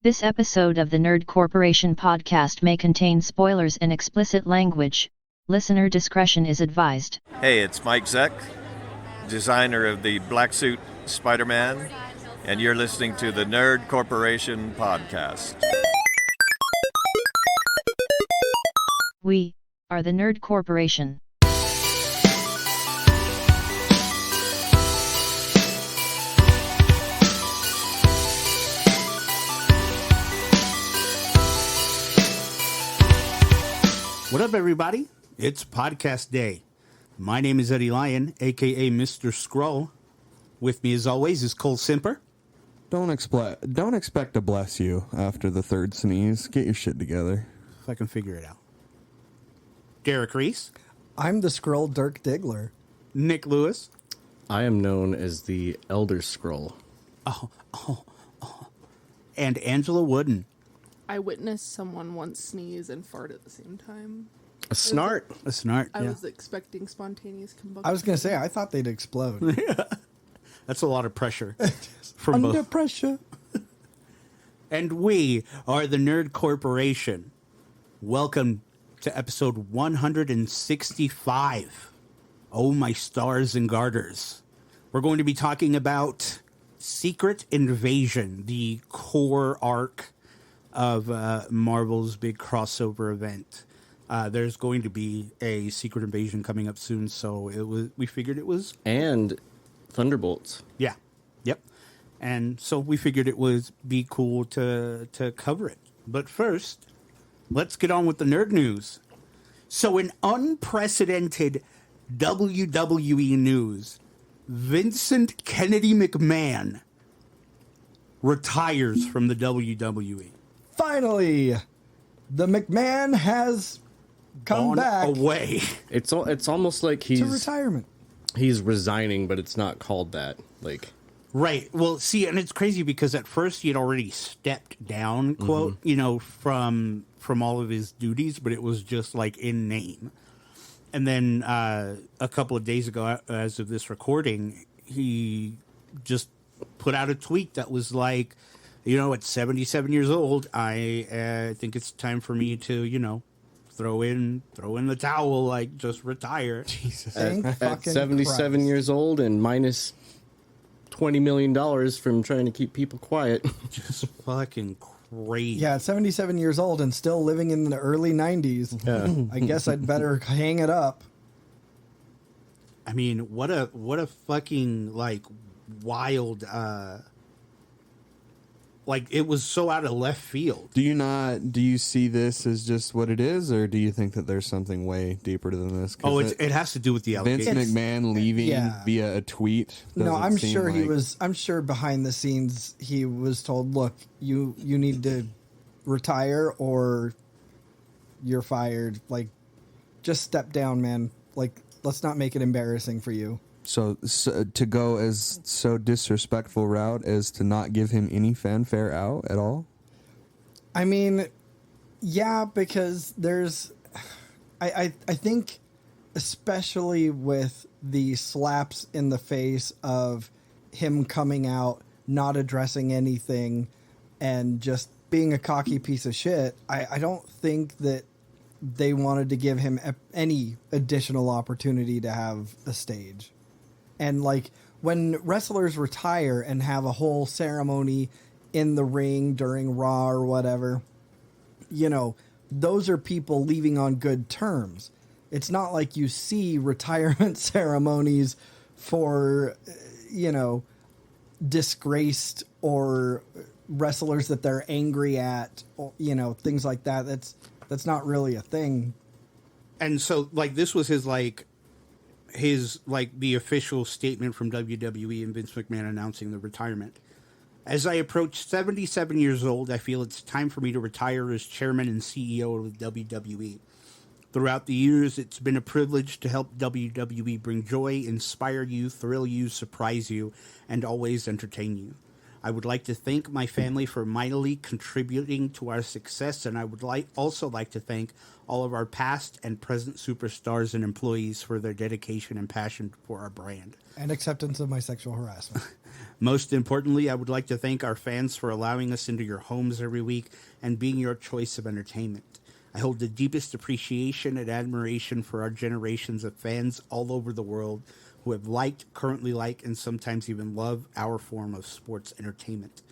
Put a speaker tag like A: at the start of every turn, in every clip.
A: This episode of the Nerd Corporation podcast may contain spoilers and explicit language. Listener discretion is advised.
B: Hey, it's Mike Zeck, designer of the Black Suit Spider-Man, and you're listening to the Nerd Corporation podcast.
A: We are the Nerd Corporation.
C: What up, everybody? It's podcast day. My name is Eddie Lyon, a.k.a. Mr. Scroll. With me, as always, is Cole Simper.
D: Don't expect to bless you after the third sneeze. Get your shit together.
C: If I can figure it out. Derek Reese.
E: I'm the Scroll Dirk Diggler.
C: Nick Lewis.
F: I am known as the Elder Scroll.
C: And Angela Wooden.
G: I witnessed someone once sneeze and fart at the same time.
F: A snart.
C: A snart,
G: I
C: yeah.
G: was expecting spontaneous combustion.
E: I was going to say, I thought they'd explode.
C: That's a lot of pressure. From
E: Under
C: both.
E: pressure.
C: And we are the Nerd Corporation. Welcome to episode 165. Oh, my stars and garters. We're going to be talking about Secret Invasion, the core arc of Marvel's big crossover event. There's going to be a Secret Invasion coming up soon, so we figured it was...
F: And Thunderbolts.
C: Yeah. Yep. And so we figured it would be cool to cover it. But first, let's get on with the nerd news. So in unprecedented WWE news, Vincent Kennedy McMahon retires from the WWE.
E: Finally, the McMahon has come back
C: away.
F: It's almost like
E: to retirement.
F: He's resigning, but it's not called that. Like,
C: Right. Well, see, and it's crazy because at first he had already stepped down, quote, from all of his duties, but it was just like in name. And then a couple of days ago, as of this recording, he just put out a tweet that was like, at 77 years old, I think it's time for me to, throw in the towel, like just retire.
D: Jesus.
F: at 77
E: Christ.
F: years old and minus $20 million from trying to keep people quiet.
C: Just fucking crazy.
E: Yeah, at 77 years old and still living in the early 90s.
F: Yeah.
E: I guess I'd better hang it up.
C: I mean, what a fucking like wild it was so out of left field.
D: Do you see this as just what it is, or do you think that there's something way deeper than this?
C: It has to do with the
D: Vince
C: allegations.
D: McMahon leaving
E: Yeah.
D: via a tweet.
E: No,
D: doesn't
E: I'm
D: seem
E: sure he
D: like-
E: was. I'm sure behind the scenes he was told, "Look, you need to retire or you're fired. Like, just step down, man. Like, let's not make it embarrassing for you."
D: So to go as so disrespectful route as to not give him any fanfare out at all.
E: I mean, yeah, because there's, I think, especially with the slaps in the face of him coming out, not addressing anything, and just being a cocky piece of shit, I don't think that they wanted to give him any additional opportunity to have a stage. And like when wrestlers retire and have a whole ceremony in the ring during Raw or whatever, those are people leaving on good terms. It's not like you see retirement ceremonies for, disgraced or wrestlers that they're angry at, or, things like that. That's not really a thing.
C: And so, this was his the official statement from WWE and Vince McMahon announcing the retirement. As I approach 77 years old, I feel it's time for me to retire as chairman and CEO of WWE. Throughout the years, it's been a privilege to help WWE bring joy, inspire you, thrill you, surprise you, and always entertain you. I would like to thank my family for mightily contributing to our success, and I would also like to thank all of our past and present superstars and employees for their dedication and passion for our brand.
E: And acceptance of my sexual harassment.
C: Most importantly, I would like to thank our fans for allowing us into your homes every week and being your choice of entertainment. I hold the deepest appreciation and admiration for our generations of fans all over the world who have liked, currently like, and sometimes even love our form of sports entertainment.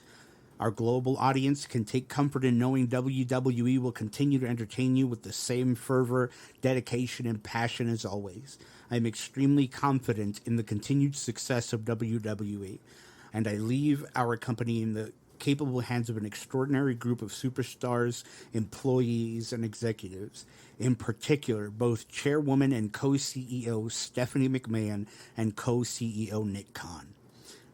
C: Our global audience can take comfort in knowing WWE will continue to entertain you with the same fervor, dedication, and passion as always. I am extremely confident in the continued success of WWE, and I leave our company in the capable hands of an extraordinary group of superstars, employees, and executives. In particular, both chairwoman and co-CEO Stephanie McMahon and co-CEO Nick Khan.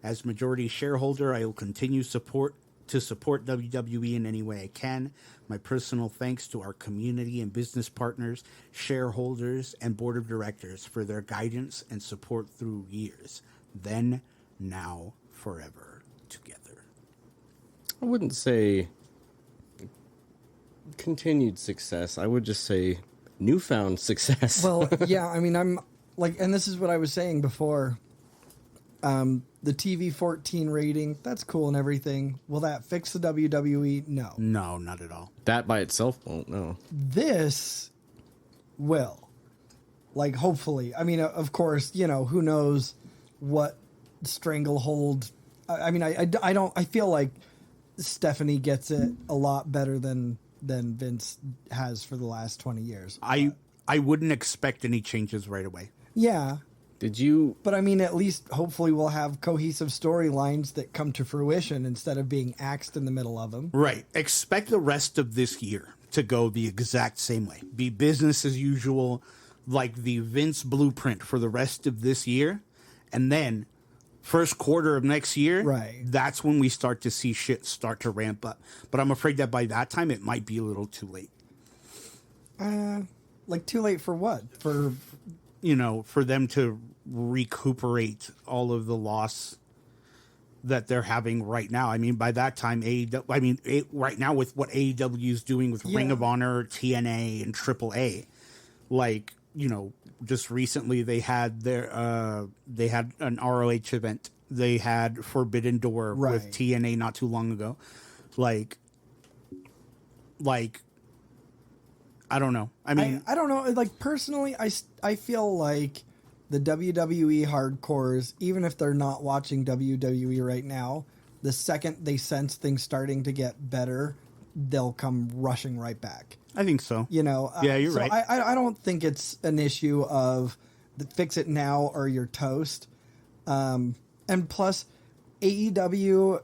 C: As majority shareholder, I will continue to support WWE in any way I can. My personal thanks to our community and business partners, shareholders, and board of directors for their guidance and support through years. Then, now, forever, together.
F: I wouldn't say continued success. I would just say newfound success.
E: Well, yeah, I mean, I'm like, and this is what I was saying before. The TV 14 rating, that's cool and everything. Will that fix the WWE? No.
C: No, not at all.
F: That by itself won't, no.
E: This will. Like, hopefully. I mean, of course, who knows what stranglehold. I feel like Stephanie gets it a lot better than Vince has for the last 20 years.
C: I wouldn't expect any changes right away.
E: Yeah.
F: Did you...
E: But I mean, at least hopefully we'll have cohesive storylines that come to fruition instead of being axed in the middle of them.
C: Right. Expect the rest of this year to go the exact same way. Be business as usual, like the Vince blueprint for the rest of this year. And then first quarter of next year,
E: right,
C: that's when we start to see shit start to ramp up. But I'm afraid that by that time, it might be a little too late.
E: Like too late for what?
C: For them to recuperate all of the loss that they're having right now. I mean, by that time, right now with what AEW is doing with Ring of Honor, TNA, and AAA, just recently they had an ROH event. They had Forbidden Door with TNA not too long ago. I don't know. I mean,
E: I don't know. Like, personally, I feel like the WWE hardcores, even if they're not watching WWE right now, the second they sense things starting to get better, they'll come rushing right back.
C: I think so.
E: Yeah,
C: you're right.
E: I don't think it's an issue of fix it now or you're toast. And plus, AEW,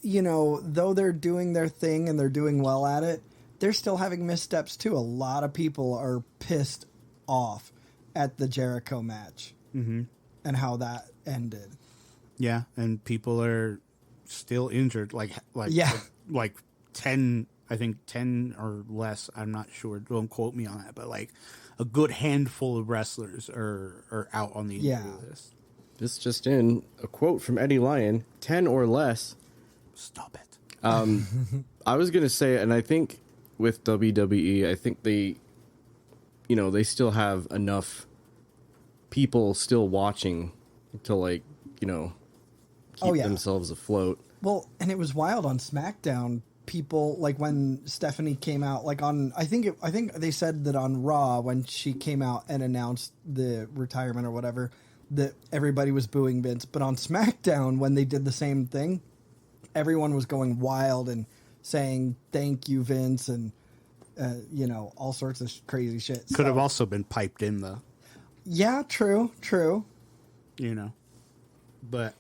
E: though they're doing their thing and they're doing well at it, they're still having missteps too. A lot of people are pissed off at the Jericho match and how that ended.
C: Yeah, and people are still injured. Like 10, I think 10 or less. I'm not sure. Don't quote me on that. But a good handful of wrestlers are out on the injury list.
F: This just in, a quote from Eddie Lyon, 10 or less.
C: Stop it.
F: I was going to say, and I think with WWE, I think they still have enough people still watching to keep themselves afloat.
E: Well, and it was wild on SmackDown. People, when Stephanie came out, I think they said that on Raw when she came out and announced the retirement or whatever, that everybody was booing Vince. But on SmackDown, when they did the same thing, everyone was going wild and saying thank you, Vince, and all sorts of crazy shit.
C: Could have also been piped in though.
E: Yeah, true.
C: But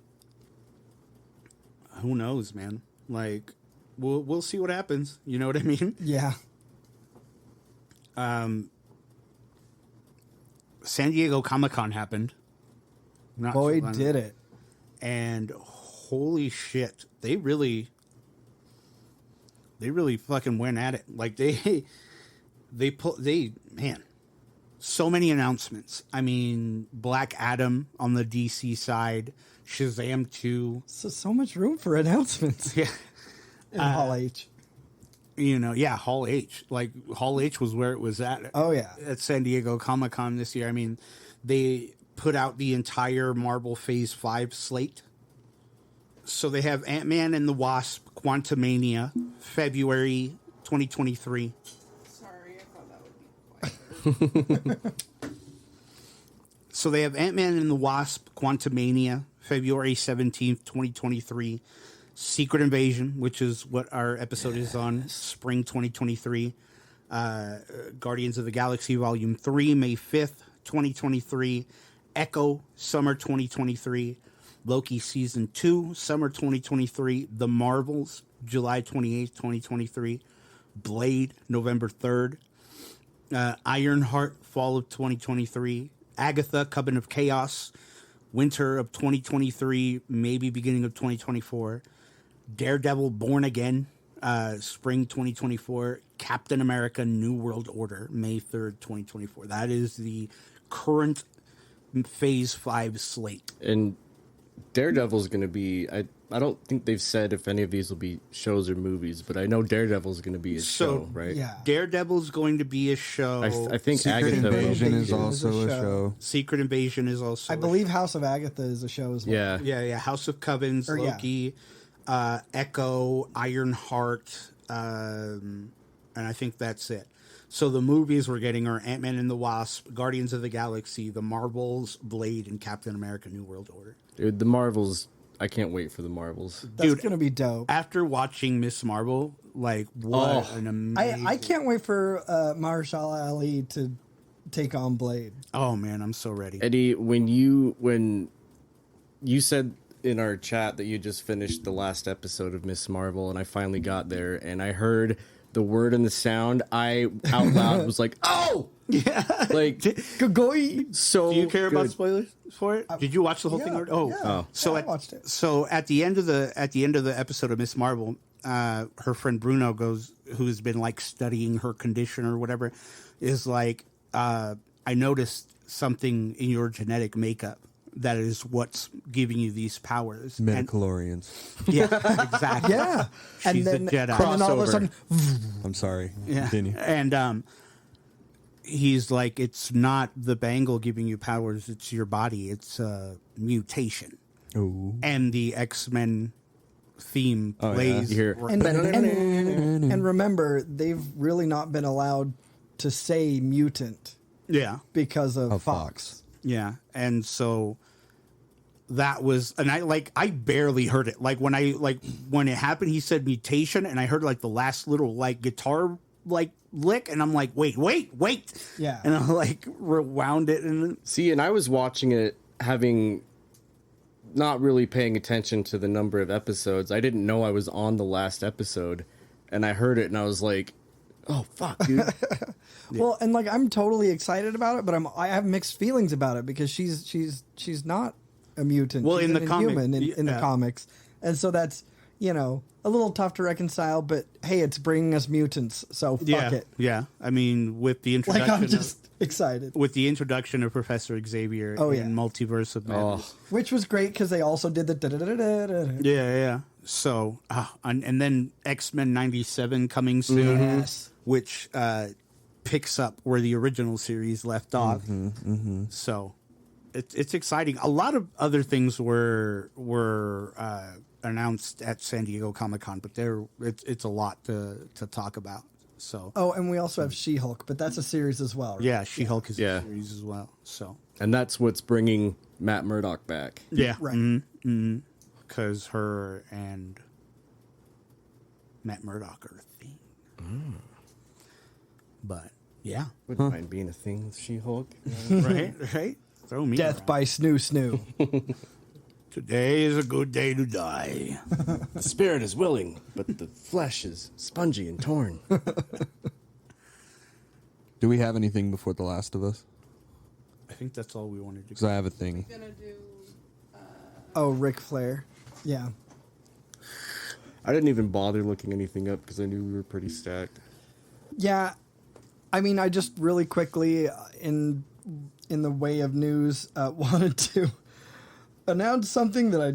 C: who knows, man? We'll see what happens. You know what I mean?
E: Yeah.
C: San Diego Comic-Con happened.
E: Boy, did it.
C: And holy shit, they really fucking went at it. So many announcements. I mean, Black Adam on the DC side, Shazam 2.
E: So much room for announcements
C: Yeah.
E: in Hall H.
C: Hall H. Like, Hall H was where it was at.
E: Oh, yeah.
C: At San Diego Comic-Con this year. I mean, they put out the entire Marvel Phase 5 slate. So they have Ant-Man and the Wasp, Quantumania, February 2023.
G: Sorry, I thought that would be quiet.
C: So they have Ant-Man and the Wasp, Quantumania, February 17th, 2023. Secret Invasion, which is what our episode is on, spring 2023. Guardians of the Galaxy Volume 3, May 5th, 2023. Echo, summer 2023. Loki Season 2, summer 2023. The Marvels, July 28th, 2023. Blade, November 3rd. Ironheart, fall of 2023. Agatha, Coven of Chaos, winter of 2023, maybe beginning of 2024. Daredevil, Born Again, spring 2024. Captain America, New World Order, May 3rd, 2024. That is the current Phase 5 slate.
F: And Daredevil's going to be... I don't think they've said if any of these will be shows or movies, but I know Daredevil's going to be a show, right?
E: Yeah.
C: Daredevil's going to be a show.
F: I think
D: Secret
F: Agatha...
D: Invasion is
E: Invasion
D: also
E: is a
D: a
E: show.
D: show.
C: Secret Invasion is also
E: I believe House of Agatha is a show as well.
F: Yeah.
C: Yeah. House of Covens,
E: Or, yeah.
C: Loki, Echo, Ironheart, and I think that's it. So the movies we're getting are Ant-Man and the Wasp, Guardians of the Galaxy, The Marvels, Blade, and Captain America: New World Order.
F: Dude, the Marvels... I can't wait for the Marvels.
E: That's
C: Dude,
E: going to be dope.
C: After watching Miss Marvel, like, what an amazing...
E: I can't wait for Mahershala Ali to take on Blade.
C: Oh, man, I'm so ready.
F: Eddie, when you said in our chat that you just finished the last episode of Miss Marvel, and I finally got there, and I heard the word and the sound, I out loud was like, "Oh,
C: Yeah.
F: like
E: Gogoy.
F: so."
C: Do you care about
F: good.
C: spoilers for it? Did you watch the whole thing?
E: Yeah,
C: Oh,
E: yeah.
C: so
E: I watched it.
C: So at the end of the episode of Miss Marvel, her friend Bruno goes, who's been like studying her condition or whatever, is like, I noticed something in your genetic makeup that is what's giving you these powers. And-
D: Metachlorians.
C: yeah, exactly.
E: Yeah.
C: She's
E: and then,
C: a Jedi.
E: and then all of a
F: Crossover.
E: sudden,
D: I'm sorry.
C: Yeah.
D: Continue.
C: And he's like, it's not the bangle giving you powers, it's your body. It's a mutation.
D: Ooh.
C: And the X-Men theme
D: Oh, yeah.
C: plays.
F: You hear-
E: and remember, they've really not been allowed to say mutant
C: Yeah.
E: because of
D: Of
E: Fox.
C: Yeah. And so that was, and I barely heard it. Like when it happened, he said mutation, and I heard like the last little like guitar like lick, and I'm like, wait.
E: Yeah.
C: And I like rewound it, and
F: See, and I was watching it having not really paying attention to the number of episodes. I didn't know I was on the last episode, and I heard it, and I was like, "Oh fuck, dude!"
E: Well, and like I'm totally excited about it, but I have mixed feelings about it because she's not a mutant.
C: Well,
E: She's
C: in the
E: an
C: comic-
E: inhuman in the
C: yeah.
E: comics, and so that's a little tough to reconcile. But hey, it's bringing us mutants, so fuck it.
C: Yeah. I mean, with the introduction,
E: Like I'm just excited,
C: with the introduction of Professor Xavier
E: Oh,
C: in
E: yeah.
C: Multiverse of Madness.
E: which was great because they also did the da-da-da-da-da-da.
C: Yeah. So, and then X-Men 97 coming soon,
E: Yes.
C: which picks up where the original series left off. So, it's exciting. A lot of other things were announced at San Diego Comic-Con, but it's a lot to talk about. So,
E: Oh, and we also have She-Hulk, but that's a series as well. Right?
C: yeah, She-Hulk is
F: Yeah.
C: a series as well. So,
F: And that's what's bringing Matt Murdock back.
C: yeah,
E: Right.
C: because her and Matt Murdock are a thing. But yeah,
F: Wouldn't mind being a thing with She-Hulk.
C: right. Throw me
E: Death
C: around.
E: by Snoo.
C: Today is a good day to die.
F: The spirit is willing, but the flesh is spongy and torn.
D: Do we have anything before The Last of Us?
C: I think that's all we wanted to.
D: Because I have a thing.
G: Gonna do.
E: Oh, Ric Flair. Yeah.
F: I didn't even bother looking anything up because I knew we were pretty stacked.
E: Yeah. I mean, I just really quickly, in the way of news, wanted to announce something that I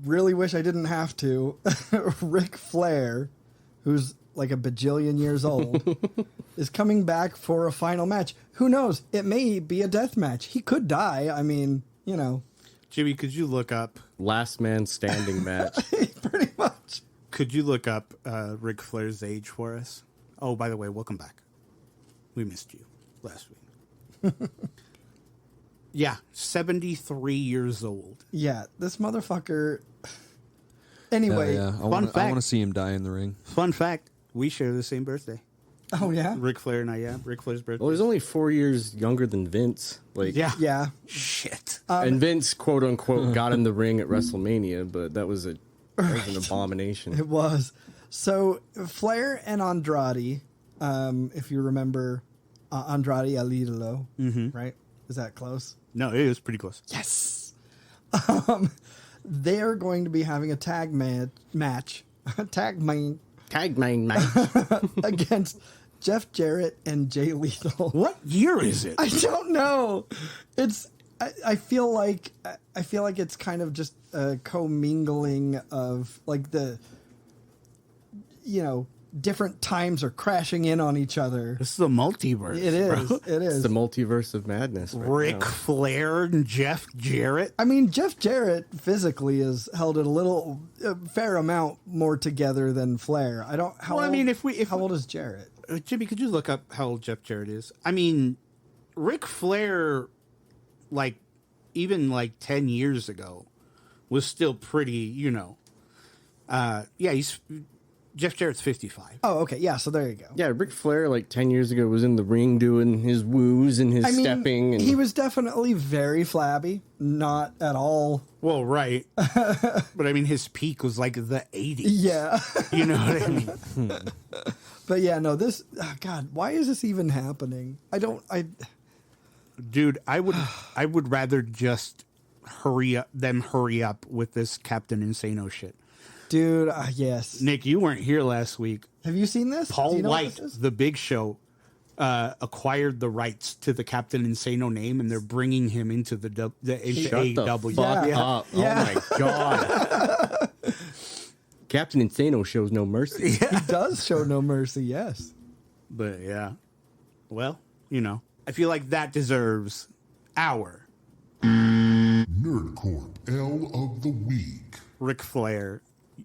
E: really wish I didn't have to. Ric Flair, who's like a bajillion years old, is coming back for a final match. Who knows? It may be a death match. He could die. I mean, you know.
C: Jimmy, could you look up...
F: Last man standing match.
E: Pretty much.
C: Could you look up Ric Flair's age for us? Oh, by the way, welcome back. We missed you last week. Yeah, 73 years old.
E: Yeah, this motherfucker... Anyway,
D: Yeah. I want to see him die in the ring.
C: Fun fact, we share the same birthday.
E: oh yeah?
C: Ric Flair and I, yeah. Ric Flair's birthday.
F: Well, he's only 4 years younger than Vince. Like,
C: Yeah.
E: Yeah.
C: Shit.
F: and Vince, quote unquote, got in the ring at WrestleMania, but that was an abomination.
E: It was. So Flair and Andrade, if you remember, Andrade El Idolo, right? Is that close?
C: No, it was pretty close.
E: Yes. They're going to be having a tag match
F: Tag main match.
E: against Jeff Jarrett and Jay Lethal.
C: What year is it?
E: I don't know. It's. I feel like it's kind of just a commingling of like the, different times are crashing in on each other.
C: This is a multiverse.
E: It is.
C: bro.
E: It is.
F: It's the multiverse of madness. Right
C: Ric
F: now.
C: Flair and Jeff Jarrett.
E: I mean, Jeff Jarrett physically has held it a fair amount more together than Flair. I don't. How
C: Well, I
E: old,
C: mean,
E: how old is Jarrett?
C: Jimmy, could you look up how old Jeff Jarrett is? I mean, Ric Flair, like, even like 10 years ago, was still pretty, he's Jeff Jarrett's 55.
E: Oh, okay. Yeah. So there you go.
F: Yeah, Ric Flair, like 10 years ago, was in the ring doing his woos and his stepping. And
E: he was definitely very flabby. Not at all.
C: Well, right. But I mean, his peak was like the 80s.
E: Yeah.
C: You know what I mean?
E: But yeah, no, this, God, why is this even happening?
C: Dude, I would rather just hurry up with this Captain Insano shit.
E: Dude, yes.
C: Nick, you weren't here last week.
E: Have you seen this? Do
C: Paul
E: you know what
C: White,
E: this is?
C: the Big Show, acquired the rights to the Captain Insano name, and they're bringing him into into
F: Shut the
C: AEW.
F: fuck
E: Yeah.
F: up.
E: Yeah.
F: Oh my God. Captain Insano shows no mercy.
E: He does show no mercy, yes.
C: But yeah, well, I feel like that deserves our
H: Nerdcorp L of the Week.
C: Ric Flair.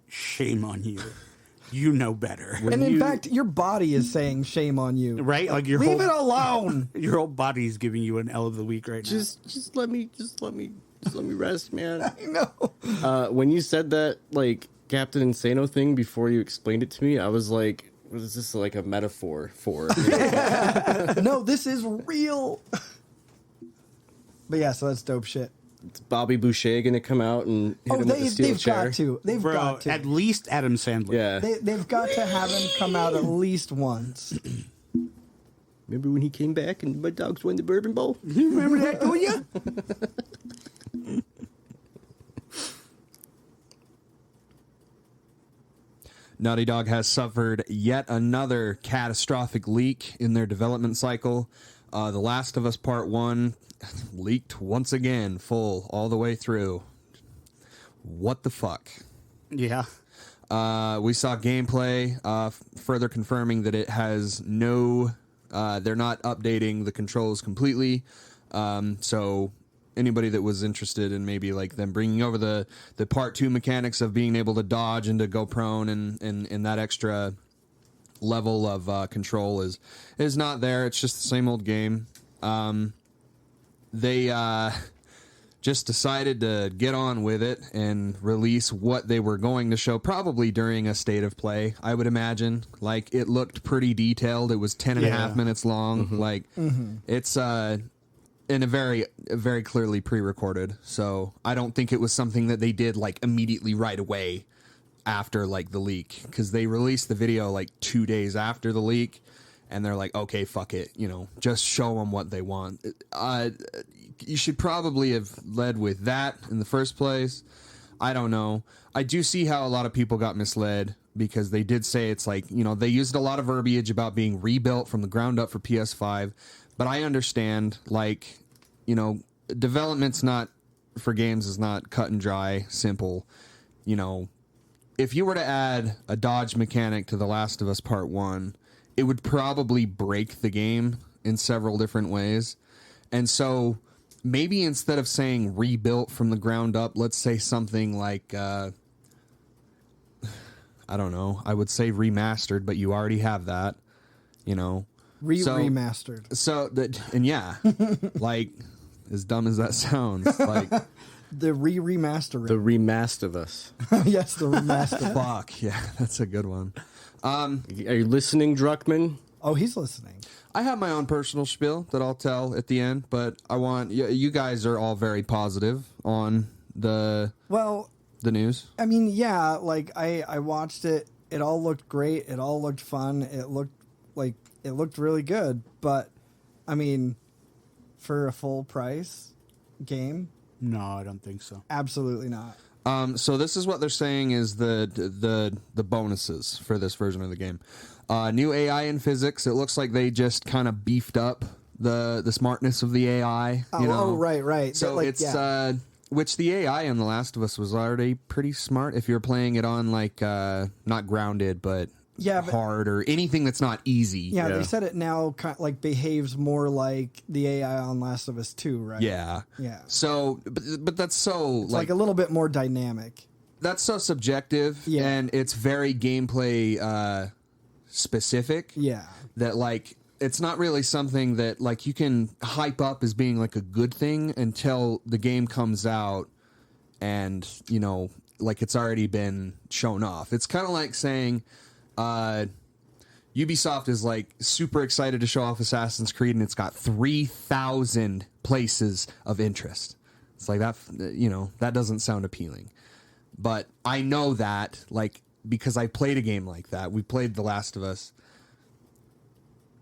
C: Shame on you. You know better.
E: And in fact, your body is saying shame on you.
C: Right? Like your
E: Leave
C: whole
E: it alone.
C: your whole body's giving you an L of the week right now.
F: Just let me rest, man.
E: I know.
F: When you said that, like, Captain Insano thing before you explained it to me, I was like, what is this, like a metaphor for?
E: No, this is real. But yeah, so that's dope shit.
F: Is Bobby Boucher gonna come out and hit him with the steel
E: they've
F: chair?
E: got to. They've
C: Bro,
E: got to.
C: at least Adam Sandler.
F: Yeah.
E: They've got to have him come out at least once.
F: Remember when he came back and Mud Dogs won the Bourbon Bowl?
C: You remember that, don't you?
D: Naughty Dog has suffered yet another catastrophic leak in their development cycle. The Last of Us Part 1 leaked once again, full all the way through. What the fuck?
C: Yeah.
D: We saw gameplay further confirming that it has no... they're not updating the controls completely. So anybody that was interested in maybe like them bringing over the Part 2 mechanics of being able to dodge and to go prone and that extra level of control is not there. It's just the same old game. They just decided to get on with it and release what they were going to show, probably during a state of play, I would imagine. Like, it looked pretty detailed. It was 10 and a half minutes long. Like, it's in a very clearly pre-recorded. So I don't think it was something that they did, like, immediately right away after, like, the leak. Because they released the video, like, 2 days after the leak. And they're like, okay, fuck it, just show them what they want. You should probably have led with that in the first place. I don't know. I do see how a lot of people got misled because they did say it's like, you know, they used a lot of verbiage about being rebuilt from the ground up for PS5, but I understand, like, you know, development's not for games is not cut and dry, simple. You know, if you were to add a dodge mechanic to The Last of Us Part 1, it would probably break the game in several different ways. And so maybe instead of saying rebuilt from the ground up, let's say something like, I don't know, I would say remastered, but you already have that, you know.
E: Remastered.
D: So that, and yeah, like, as dumb as that sounds, like
E: the remastering.
F: The Remastered of Us.
E: Yes, the remaster.
D: Fuck, yeah, that's a good one.
F: Are you listening, Druckmann?
E: Oh, he's listening.
D: I have my own personal spiel that I'll tell at the end, but I want you guys are all very positive on the news.
E: I mean, yeah, like I watched it. It all looked great. It all looked fun. It looked really good. But I mean, for a full price game,
C: No, I don't think so.
E: absolutely not.
D: So this is what they're saying is the bonuses for this version of the game. New AI and physics. It looks like they just kind of beefed up the smartness of the AI.
E: Right.
D: So
E: Like,
D: it's
E: yeah.
D: which the AI in The Last of Us was already pretty smart. If you're playing it on like not grounded, but hard or anything that's not easy.
E: Yeah, they said it now kind of like behaves more like the AI on Last of Us 2, right?
D: Yeah.
E: Yeah.
D: So, but that's so
E: It's like a little bit more dynamic.
D: that's so subjective,
E: Yeah.
D: and it's very gameplay specific.
E: Yeah.
D: That like it's not really something that like you can hype up as being like a good thing until the game comes out, and you know, like it's already been shown off. It's kind of like saying. Ubisoft is like super excited to show off Assassin's Creed, and it's got 3,000 places of interest. It's like that, you know, that doesn't sound appealing. But I know that, like, because I played a game like that. We played The Last of Us.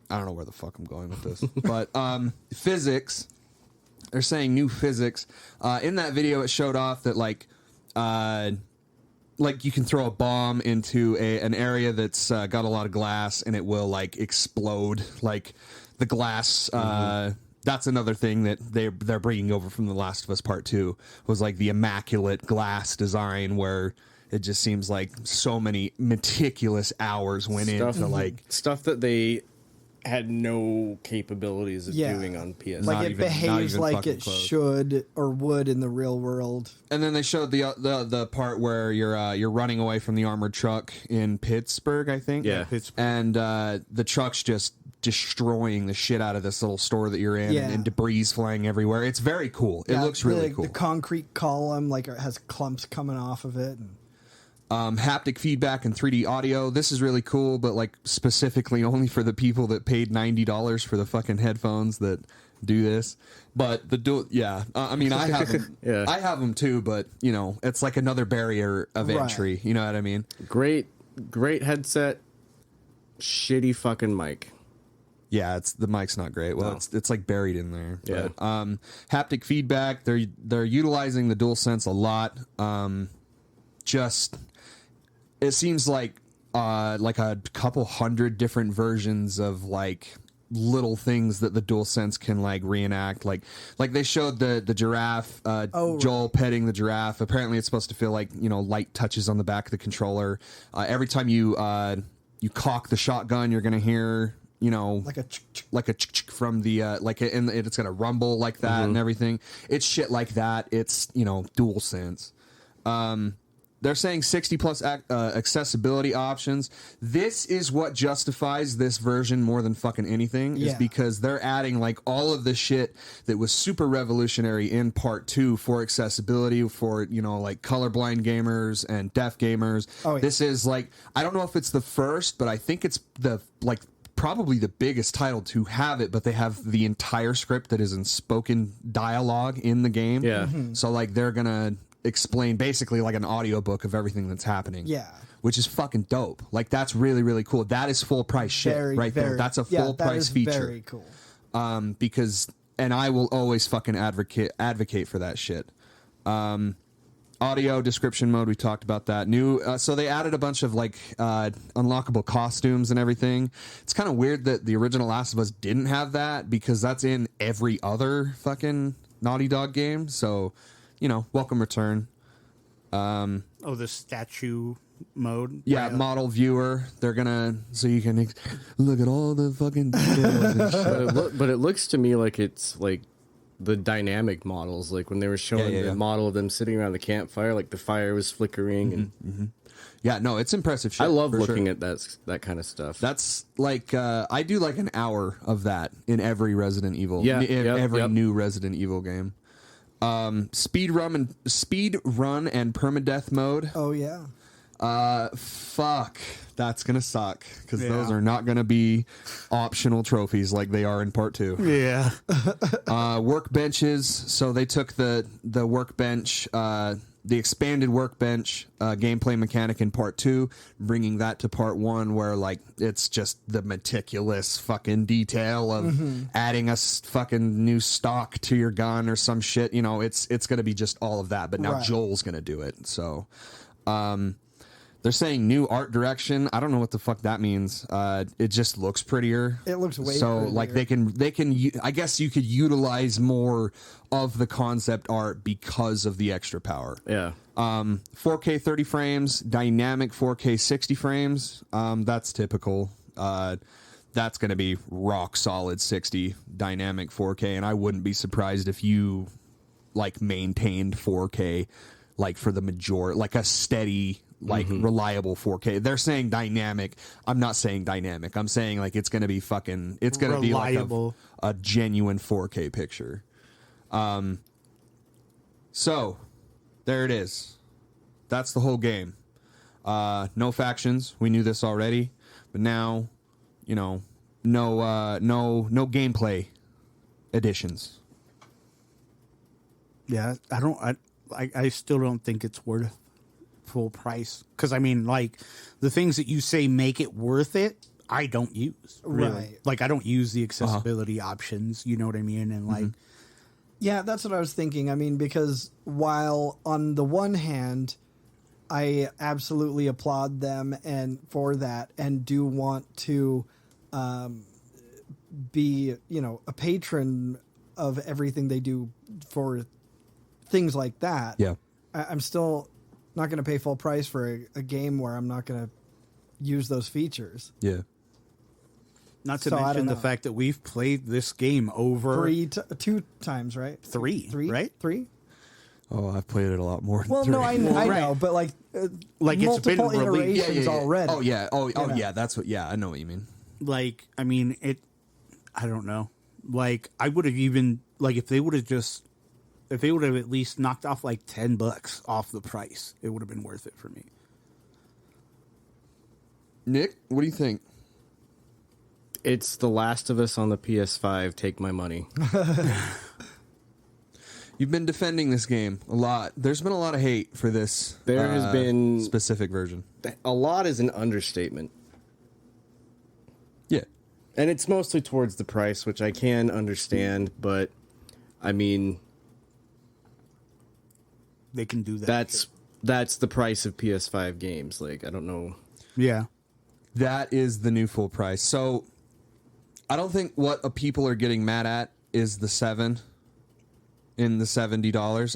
D: I don't know where the fuck I'm going with this, but physics. They're saying new physics. In that video, it showed off that like you can throw a bomb into an area that's got a lot of glass, and it will like explode. Like the glass. That's another thing that they're bringing over from The Last of Us Part 2 was like the immaculate glass design, where it just seems like so many meticulous hours went into like
F: stuff that they had no capabilities of doing on PS.
E: Like it behaves like it should or would in the real world.
D: And then they showed the part where you're running away from the armored truck in Pittsburgh, I think.
F: Yeah.
C: Pittsburgh.
D: And the truck's just destroying the shit out of this little store that you're in,
E: Yeah.
D: and debris flying everywhere. It's very cool. It looks really cool.
E: The concrete column, like it has clumps coming off of it. And
D: Haptic feedback and 3D audio. This is really cool, but like specifically only for the people that paid $90 for the fucking headphones that do this. But the dual, I mean, I have them.
F: Yeah.
D: I have them too, but you know, it's like another barrier of
E: Right.
D: entry. You know what I mean?
F: Great headset. Shitty fucking mic.
D: Yeah, the mic's not great. Well, it's like buried in there.
F: Yeah.
D: But, haptic feedback. They're utilizing the DualSense a lot. It seems like a couple hundred different versions of like little things that the DualSense can like reenact. Like they showed the giraffe, Joel petting the giraffe. Apparently, it's supposed to feel like, you know, light touches on the back of the controller. Every time you cock the shotgun, you're gonna hear, you know,
E: like a
D: from the and it's gonna rumble like that and everything. It's shit like that. It's, you know, DualSense. They're saying 60 plus accessibility options. This is what justifies this version more than fucking anything, is because they're adding like all of the shit that was super revolutionary in Part 2 for accessibility for, you know, like colorblind gamers and deaf gamers.
E: Oh, yeah.
D: This is like, I don't know if it's the first, but I think it's the like probably the biggest title to have it, but they have the entire script that is in spoken dialogue in the game.
F: Yeah.
D: So like they're gonna explain basically like an audiobook of everything that's happening.
E: Yeah.
D: Which is fucking dope. Like that's really, really cool. That is full price shit there. That's a full price feature.
E: Very cool.
D: Because, and I will always fucking advocate for that shit. Audio description mode, we talked about that. New, so they added a bunch of like unlockable costumes and everything. It's kind of weird that the original Last of Us didn't have that because that's in every other fucking Naughty Dog game. So, welcome return.
C: The statue mode.
D: Yeah, model viewer. They're gonna so you can look at all the fucking details and shit.
F: But it looks to me like it's like the dynamic models, like when they were showing the model of them sitting around the campfire, like the fire was flickering and
D: Yeah, no, it's impressive shit.
F: I love looking at that kind of stuff.
D: That's like I do like an hour of that in every Resident Evil.
F: Every
D: new Resident Evil game. Speed run and permadeath mode.
E: Oh yeah.
D: Fuck, that's gonna suck because those are not gonna be optional trophies like they are in part 2.
C: Yeah.
D: Workbenches. So they took the workbench, the expanded workbench gameplay mechanic in part 2, bringing that to part 1, where like it's just the meticulous fucking detail of adding a fucking new stock to your gun or some shit. It's gonna be just all of that. But now Joel's gonna do it. So, they're saying new art direction. I don't know what the fuck that means. It just looks prettier.
E: It looks way
D: so
E: prettier.
D: like they can. I guess you could utilize more of the concept art because of the extra power.
F: Yeah.
D: 4K 30 frames, dynamic 4K 60 frames. That's typical. That's going to be rock solid 60 dynamic 4K, and I wouldn't be surprised if you like maintained 4K like for the like a steady reliable 4K. They're saying dynamic. I'm not saying dynamic. I'm saying like it's going to be reliable. Like a genuine 4K picture. So there it is. That's the whole game. No factions. We knew this already, but now, no gameplay additions.
C: Yeah, I still don't think it's worth full price, because I mean, like, the things that you say make it worth it, I don't use, really.
E: Right.
C: Like, I don't use the accessibility options, you know what I mean? And like,
E: yeah, that's what I was thinking. I mean, because while on the one hand, I absolutely applaud them and for that, and do want to be, a patron of everything they do for things like that.
D: Yeah,
E: I'm still not going to pay full price for a game where I'm not going to use those features.
D: Yeah.
C: Not to mention the fact that we've played this game over
E: 2 times, right?
C: Three, right?
E: 3.
D: Oh, I've played it a lot more.
E: Well, no, I know, but like
C: it's been
E: multiple
C: released.
E: iterations already.
D: Oh yeah. Oh yeah. That's what. Yeah, I know what you mean.
C: Like, I mean, I don't know. Like, I would have even, like, if they would have at least knocked off like $10 off the price, it would have been worth it for me.
D: Nick, what do you think?
F: It's The Last of Us on the PS5. Take my money.
D: You've been defending this game a lot. There's been a lot of hate for this.
F: There has been
D: specific version.
F: A lot is an understatement.
D: Yeah.
F: And it's mostly towards the price, which I can understand, but I mean,
C: they can do that.
F: That's the price of PS5 games. Like, I don't know.
C: Yeah.
D: That is the new full price. So I don't think what people are getting mad at is the $70.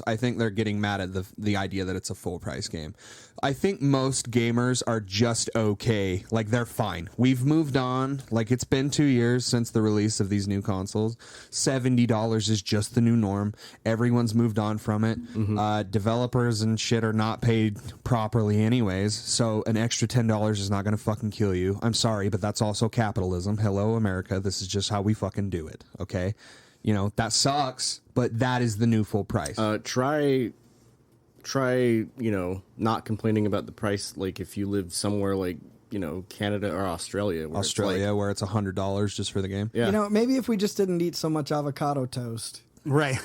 D: I think they're getting mad at the idea that it's a full price game. I think most gamers are just okay. Like, they're fine. We've moved on. Like, it's been 2 years since the release of these new consoles. $70 is just the new norm. Everyone's moved on from it. Developers and shit are not paid properly anyways, so an extra $10 is not going to fucking kill you. I'm sorry, but that's also capitalism. Hello, America. This is just how we fucking do it, okay? That sucks, but that is the new full price.
F: Try, not complaining about the price. Like, if you live somewhere like, Canada or Australia. Where it's
D: $100 just for the game.
F: Yeah.
E: Maybe if we just didn't eat so much avocado toast.
C: Right.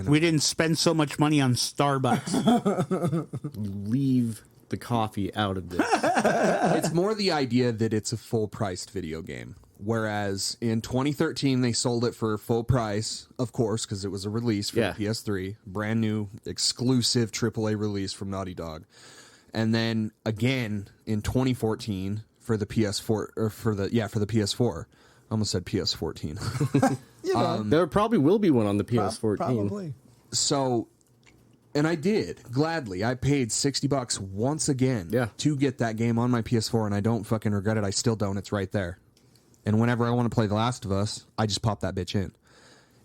C: We didn't spend so much money on Starbucks.
F: Leave the coffee out of this.
D: It's more the idea that it's a full-priced video game. Whereas in 2013, they sold it for full price, of course, because it was a release for the PS3, brand new exclusive AAA release from Naughty Dog. And then again in 2014 for the PS4, or for the PS4. I almost said PS14.
F: There probably will be one on the PS14.
E: Probably.
D: So, and I did gladly. I paid $60 once again to get that game on my PS4, and I don't fucking regret it. I still don't. It's right there. And whenever I want to play The Last of Us, I just pop that bitch in,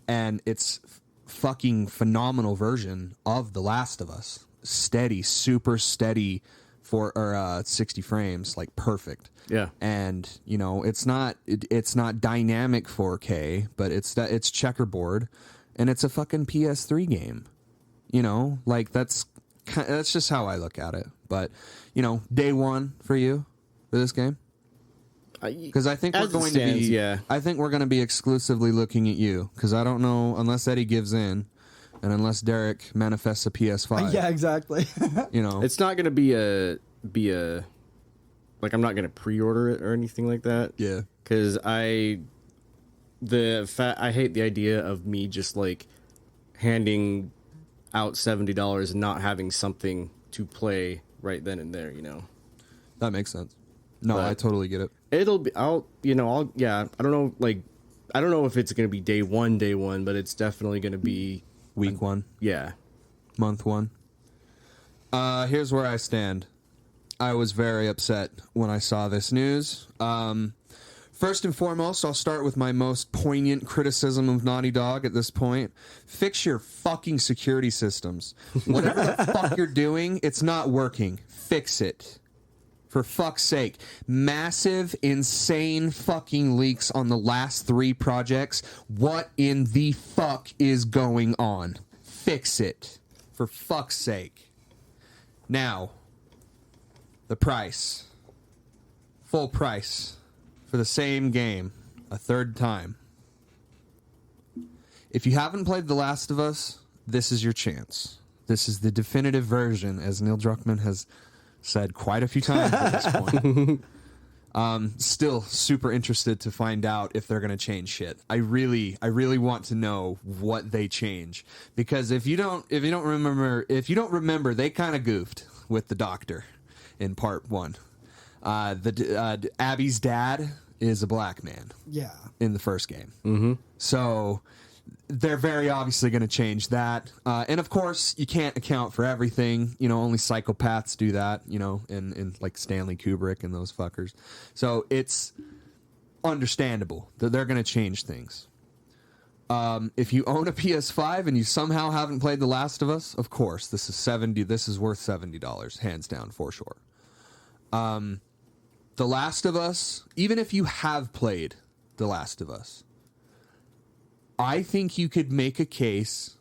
D: and it's fucking phenomenal version of The Last of Us. Steady, super steady for 60 frames, like perfect.
F: Yeah.
D: And you know, it's not dynamic 4K, but it's checkerboard, and it's a fucking PS3 game. You know, like that's just how I look at it. But you know, day one for you for this game, because I think we're going to be. I think we're going to be exclusively looking at you, because I don't know, unless Eddie gives in. And unless Derek manifests a PS5.
E: Yeah, exactly.
D: You know,
F: it's not going to be a like, I'm not going to pre-order it or anything like that.
D: Yeah.
F: Because I hate the idea of me just like handing out $70 and not having something to play right then and there, you know.
D: That makes sense. No, but I totally get it.
F: I don't know, like, I don't know if it's going to be day one, but it's definitely going to be
D: week one.
F: Yeah.
D: Month one. Here's where I stand. I was very upset when I saw this news. First and foremost, I'll start with my most poignant criticism of Naughty Dog at this point. Fix your fucking security systems. Whatever the fuck you're doing, it's not working. Fix it. For fuck's sake. Massive, insane fucking leaks on the last 3 projects. What in the fuck is going on? Fix it. For fuck's sake. Now, the price. Full price. For the same game. A third time. If you haven't played The Last of Us, this is your chance. This is the definitive version, as Neil Druckmann has said quite a few times at this point. Still super interested to find out if they're going to change shit. I really want to know what they change, because if you don't remember, they kind of goofed with the doctor in part 1. Abby's dad is a black man.
E: Yeah.
D: In the first game. So they're very obviously going to change that. And of course, you can't account for everything. You know, only psychopaths do that, you know, in like Stanley Kubrick and those fuckers. So it's understandable that they're going to change things. If you own a PS5 and you somehow haven't played The Last of Us, of course, this is worth $70, hands down, for sure. The Last of Us, even if you have played The Last of Us, I think you could make a case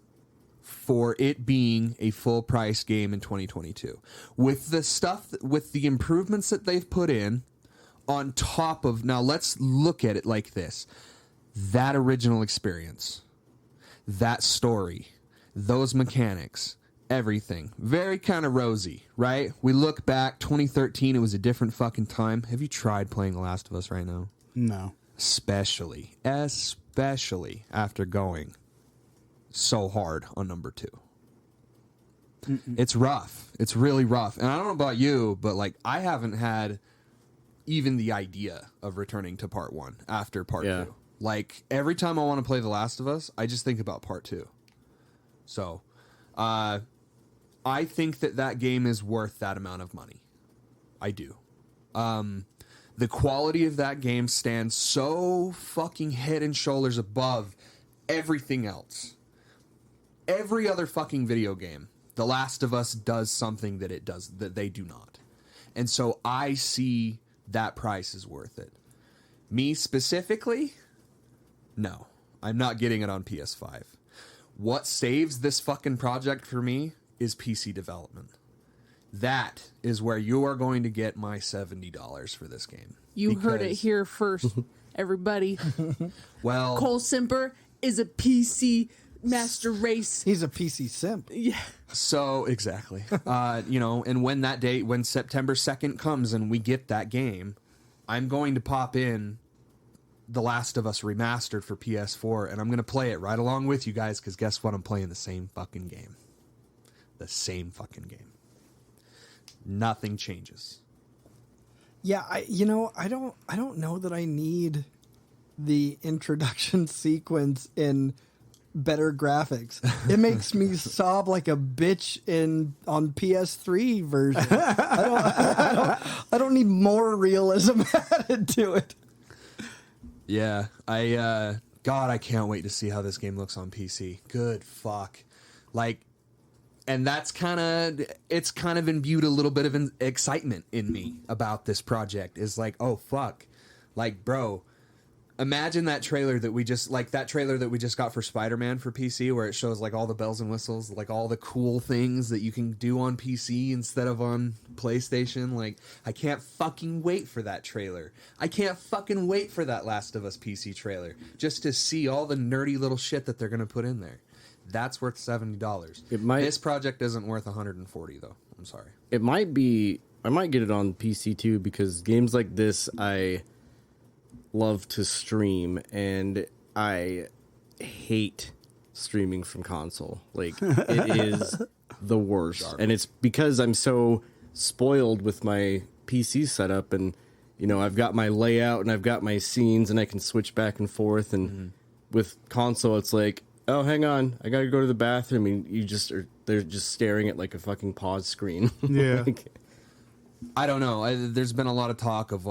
D: for it being a full price game in 2022 with the improvements that they've put in on top of. Now let's look at it like this: that original experience, that story, those mechanics, everything very kind of rosy, right? We look back 2013, it was a different fucking time. Have you tried playing The Last of Us right now?
C: No.
D: Especially after going so hard on number 2. It's rough. It's really rough. And I don't know about you, but like, I haven't had even the idea of returning to part 1 after part 2. Like, every time I want to play The Last of Us, I just think about part 2. So, I think that game is worth that amount of money. I do. The quality of that game stands so fucking head and shoulders above everything else. Every other fucking video game, The Last of Us does something that they do not. And so I see that price is worth it. Me specifically, no. I'm not getting it on PS5. What saves this fucking project for me is PC development. That is where you are going to get my $70 for this game.
G: You heard it here first, everybody.
D: Well,
G: Cole Simper is a PC master race.
E: He's a PC simp.
G: Yeah.
D: So, exactly. You know, and when September 2nd comes and we get that game, I'm going to pop in The Last of Us Remastered for PS4, and I'm going to play it right along with you guys, because guess what? I'm playing the same fucking game. The same fucking game. Nothing changes.
E: Yeah, I don't know that I need the introduction sequence in better graphics. It makes me sob like a bitch on PS3 version. I don't need more realism added to it.
D: Yeah, God, I can't wait to see how this game looks on PC. Good fuck. Like, and it's kind of imbued a little bit of excitement in me about this project. Is like, oh fuck. Like, bro, imagine that trailer that we just got for Spider-Man for PC, where it shows like all the bells and whistles, like all the cool things that you can do on PC instead of on PlayStation. Like, I can't fucking wait for that trailer. I can't fucking wait for that Last of Us PC trailer, just to see all the nerdy little shit that they're going to put in there. That's worth $70. This project isn't worth $140 though. I'm sorry.
F: It might be. I might get it on PC too, because games like this I love to stream, and I hate streaming from console. Like, it is the worst. And it's because I'm so spoiled with my PC setup, and I've got my layout and I've got my scenes, and I can switch back and forth. And with console, it's like, oh, hang on, I gotta go to the bathroom, and they're just staring at like a fucking pause screen.
C: Yeah.
D: I don't know. There's been a lot of talk of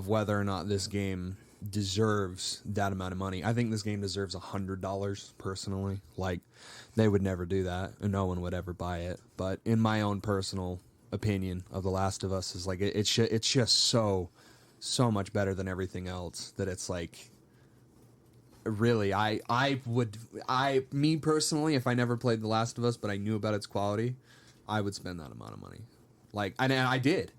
D: whether or not this game deserves that amount of money. I think this game deserves $100 personally. Like, they would never do that, and no one would ever buy it. But in my own personal opinion of The Last of Us, is like it's just so much better than everything else that it's like, really, me personally, if I never played The Last of Us but I knew about its quality, I would spend that amount of money. Like, and I did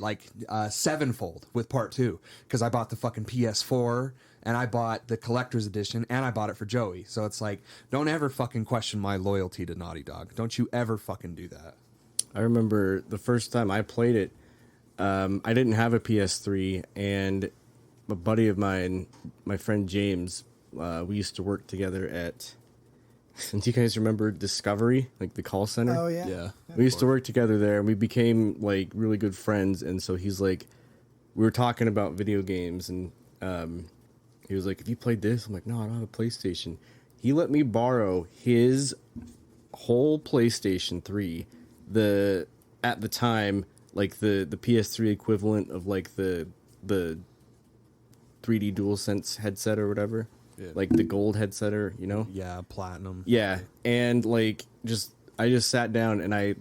D: like sevenfold with part 2, because I bought the fucking PS4 and I bought the collector's edition and I bought it for Joey. So it's like, don't ever fucking question my loyalty to Naughty Dog. Don't you ever fucking do that.
F: I remember the first time I played it, I didn't have a PS3, and a buddy of mine, my friend James, we used to work together at. Do you guys remember Discovery, like the call center?
E: Oh yeah.
D: Yeah.
F: We used to work together there, and we became like really good friends. And so he's like, we were talking about video games, and he was like, "Have you played this?" I'm like, "No, I don't have a PlayStation." He let me borrow his whole PlayStation 3, at the time, like the PS3 equivalent of like the 3D DualSense headset or whatever. Yeah. Like the gold headset, or
D: Yeah, platinum.
F: Yeah, and like I just sat down, and I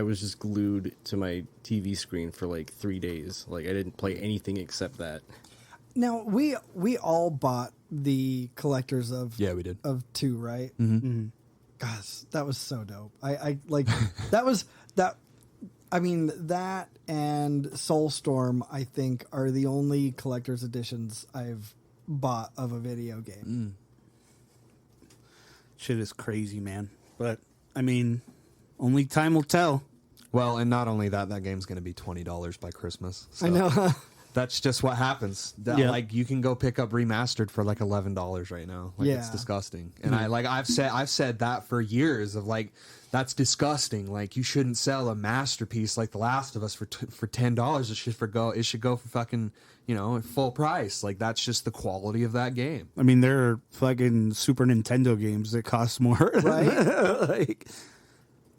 F: was just glued to my TV screen for like 3 days. Like, I didn't play anything except that.
E: Now we all bought the collectors of
D: we did
E: of 2, right?
C: Mm-hmm.
E: Gosh, that was so dope. I like that was that. I mean, that and Soulstorm, I think, are the only collector's editions I've bought of a video game.
C: Shit is crazy, man. But I mean, only time will tell.
D: Well, and not only that game's going to be $20 by Christmas. So
E: I know.
D: That's just what happens. Like, you can go pick up Remastered for like $11 right now. Like, it's disgusting. And I've said that for years, of like, that's disgusting. Like, you shouldn't sell a masterpiece like The Last of Us for $10. It should go for fucking, full price. Like, that's just the quality of that game.
C: I mean, there are fucking Super Nintendo games that cost more,
E: right?
C: Like,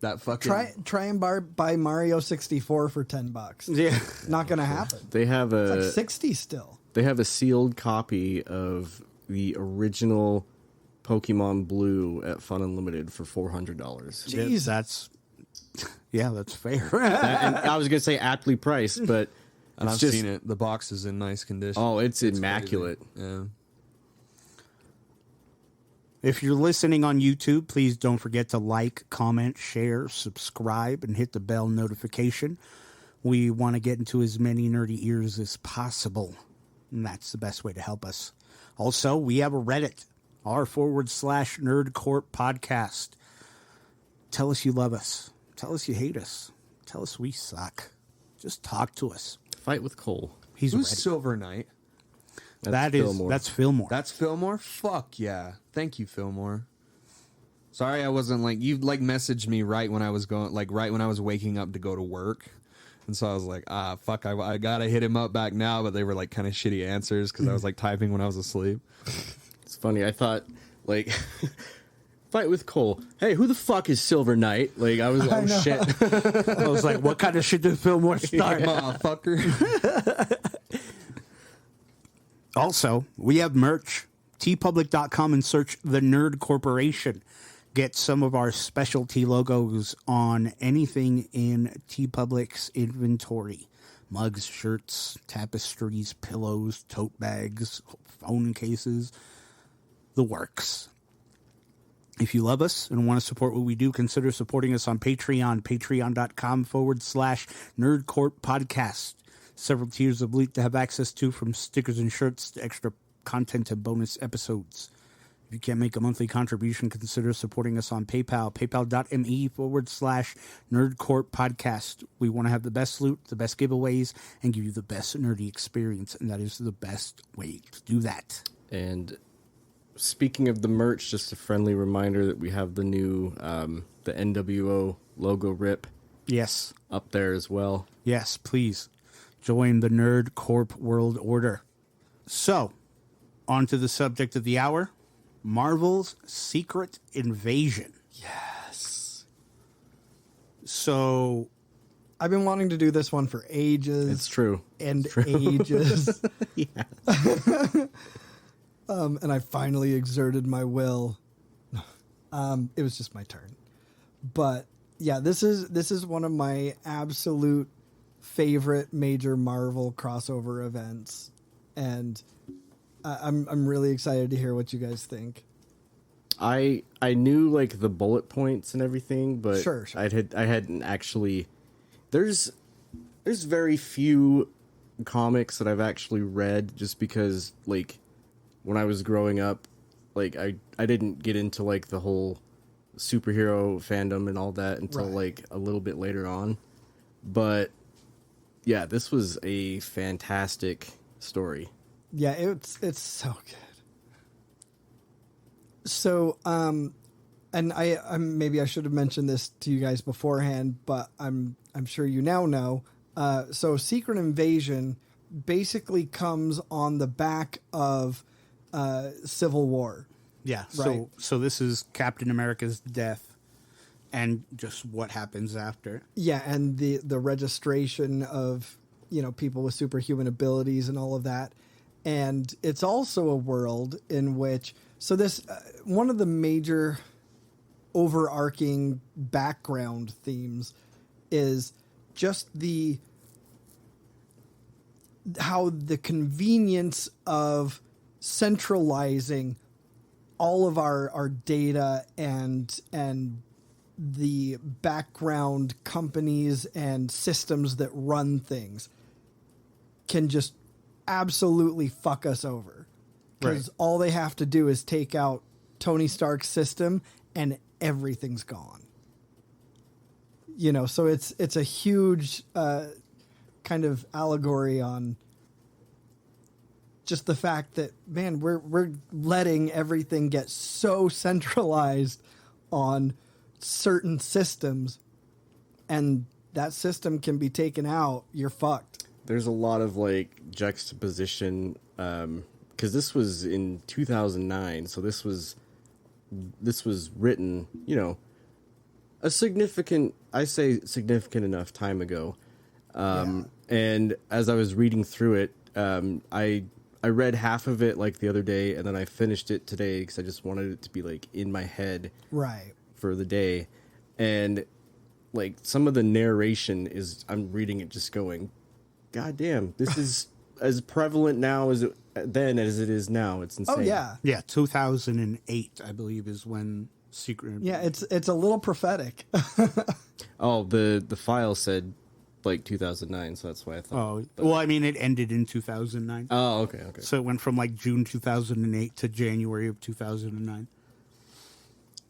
D: that fucking
E: try and buy Mario 64 for $10.
C: Yeah,
E: not gonna happen.
F: They have
E: it's like 60 still.
F: They have a sealed copy of the original Pokemon Blue at Fun Unlimited for $400.
E: Jeez,
C: that's fair.
F: And I was gonna say aptly priced, but
D: and I've seen it. The box is in nice condition.
F: Oh, it's immaculate.
D: Crazy. Yeah.
C: If you're listening on YouTube, please don't forget to like, comment, share, subscribe, and hit the bell notification. We want to get into as many nerdy ears as possible, and that's the best way to help us. Also, we have a Reddit, r/Nerdcorp podcast. Tell us you love us. Tell us you hate us. Tell us we suck. Just talk to us.
F: Fight with Cole.
C: He's
D: Who's
C: ready.
D: Silver Knight?
C: That's Fillmore.
D: That's Fillmore? Fuck yeah. Thank you, Fillmore. Sorry I wasn't like, you like messaged me right when I was waking up to go to work. And so I was like, fuck, I gotta hit him up back now, but they were like kind of shitty answers because I was like typing when I was asleep.
F: It's funny. I thought, like, fight with Cole. Hey, who the fuck is Silver Knight? Like, I was, oh shit.
C: I was like, what kind of shit did Fillmore start?
D: Motherfucker.
C: Also, we have merch. tpublic.com and search The Nerd Corporation. Get some of our specialty logos on anything in TeePublic's inventory. Mugs, shirts, tapestries, pillows, tote bags, phone cases, the works. If you love us and want to support what we do, consider supporting us on Patreon, patreon.com/NerdCorp Podcast. Several tiers of loot to have access to, from stickers and shirts to extra content and bonus episodes. If you can't make a monthly contribution, consider supporting us on PayPal, paypal.me/NerdCorp Podcast. We want to have the best loot, the best giveaways, and give you the best nerdy experience, and that is the best way to do that.
F: And speaking of the merch, just a friendly reminder that we have the new the NWO logo rip.
C: Yes.
F: Up there as well.
C: Yes, please. Join the Nerd Corp World Order. So, on to the subject of the hour. Marvel's Secret Invasion.
E: Yes.
C: So,
E: I've been wanting to do this one for ages.
F: It's true.
E: And
F: it's true.
E: ages.
F: Yeah.
E: And I finally exerted my will. It was just my turn. But yeah, this is one of my absolute favorite major Marvel crossover events, and I'm really excited to hear what you guys think.
F: I knew like the bullet points and everything, but
E: sure.
F: I hadn't actually. There's very few comics that I've actually read, just because like when I was growing up, like I didn't get into like the whole superhero fandom and all that until like a little bit later on. But yeah, this was a fantastic story.
E: Yeah, it's so good. So, and I'm maybe I should have mentioned this to you guys beforehand, but I'm sure you now know. So, Secret Invasion basically comes on the back of Civil War.
C: Yeah.
E: Right.
C: So this is Captain America's death and just what happens after.
E: Yeah, and the registration of, people with superhuman abilities and all of that. And it's also a world in which, so this, one of the major overarching background themes is just how the convenience of centralizing all of our data and the background companies and systems that run things can just absolutely fuck us over, because all they have to do is take out Tony Stark's system and everything's gone. So it's a huge kind of allegory on just the fact that, man, we're letting everything get so centralized on certain systems, and that system can be taken out, you're fucked.
F: There's a lot of like juxtaposition, because this was in 2009, so this was written, a significant enough time ago. And as I was reading through it, I read half of it like the other day, and then I finished it today because I just wanted it to be like in my head for the day. And like some of the narration is, I'm reading it just going, God damn, this is as prevalent now as it is now. It's insane.
E: Oh yeah.
C: Yeah, 2008, I believe, is when Secret.
E: Yeah, it's a little prophetic.
F: Oh, the file said like 2009, so that's why I thought.
C: Oh, well, I mean, it ended in 2009.
F: Oh, okay.
C: So it went from like June 2008 to January of 2009.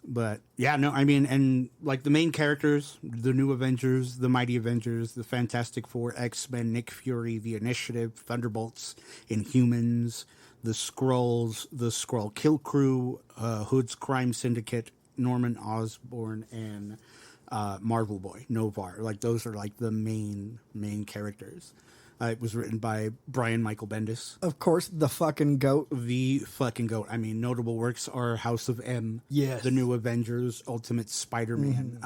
C: But yeah, no, I mean, and like the main characters, the New Avengers, the Mighty Avengers, the Fantastic Four, X-Men, Nick Fury, the Initiative, Thunderbolts, Inhumans, the Skrulls, the Skrull Kill Crew, Hood's Crime Syndicate, Norman Osborn, and Marvel Boy, Novar. Like those are like the main characters. It was written by Brian Michael Bendis.
E: Of course, the fucking goat.
C: The fucking goat. I mean, notable works are House of M,
E: Yes.
C: The New Avengers, Ultimate Spider-Man,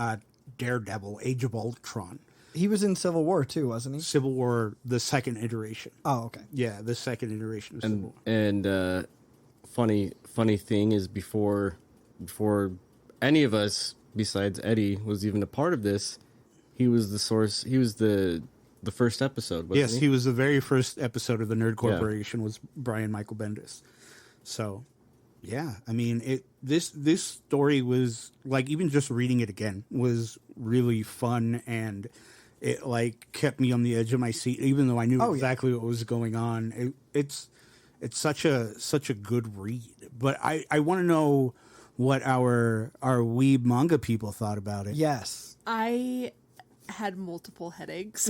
C: Daredevil, Age of Ultron,
E: He was in Civil War too, wasn't he?
C: Civil War, the second iteration.
E: Oh, okay.
C: Yeah, the second iteration of Civil War.
F: And funny thing is before any of us besides Eddie was even a part of this, he was the source. He was the first episode. Wasn't
C: Yes, he was the very first episode of the Nerd Corporation was Brian Michael Bendis. So, yeah, I mean, this story was like, even just reading it again was really fun, and it like kept me on the edge of my seat, even though I knew exactly what was going on. It's such a good read. But I want to know what our weeb manga people thought about it.
E: Yes.
G: I had multiple headaches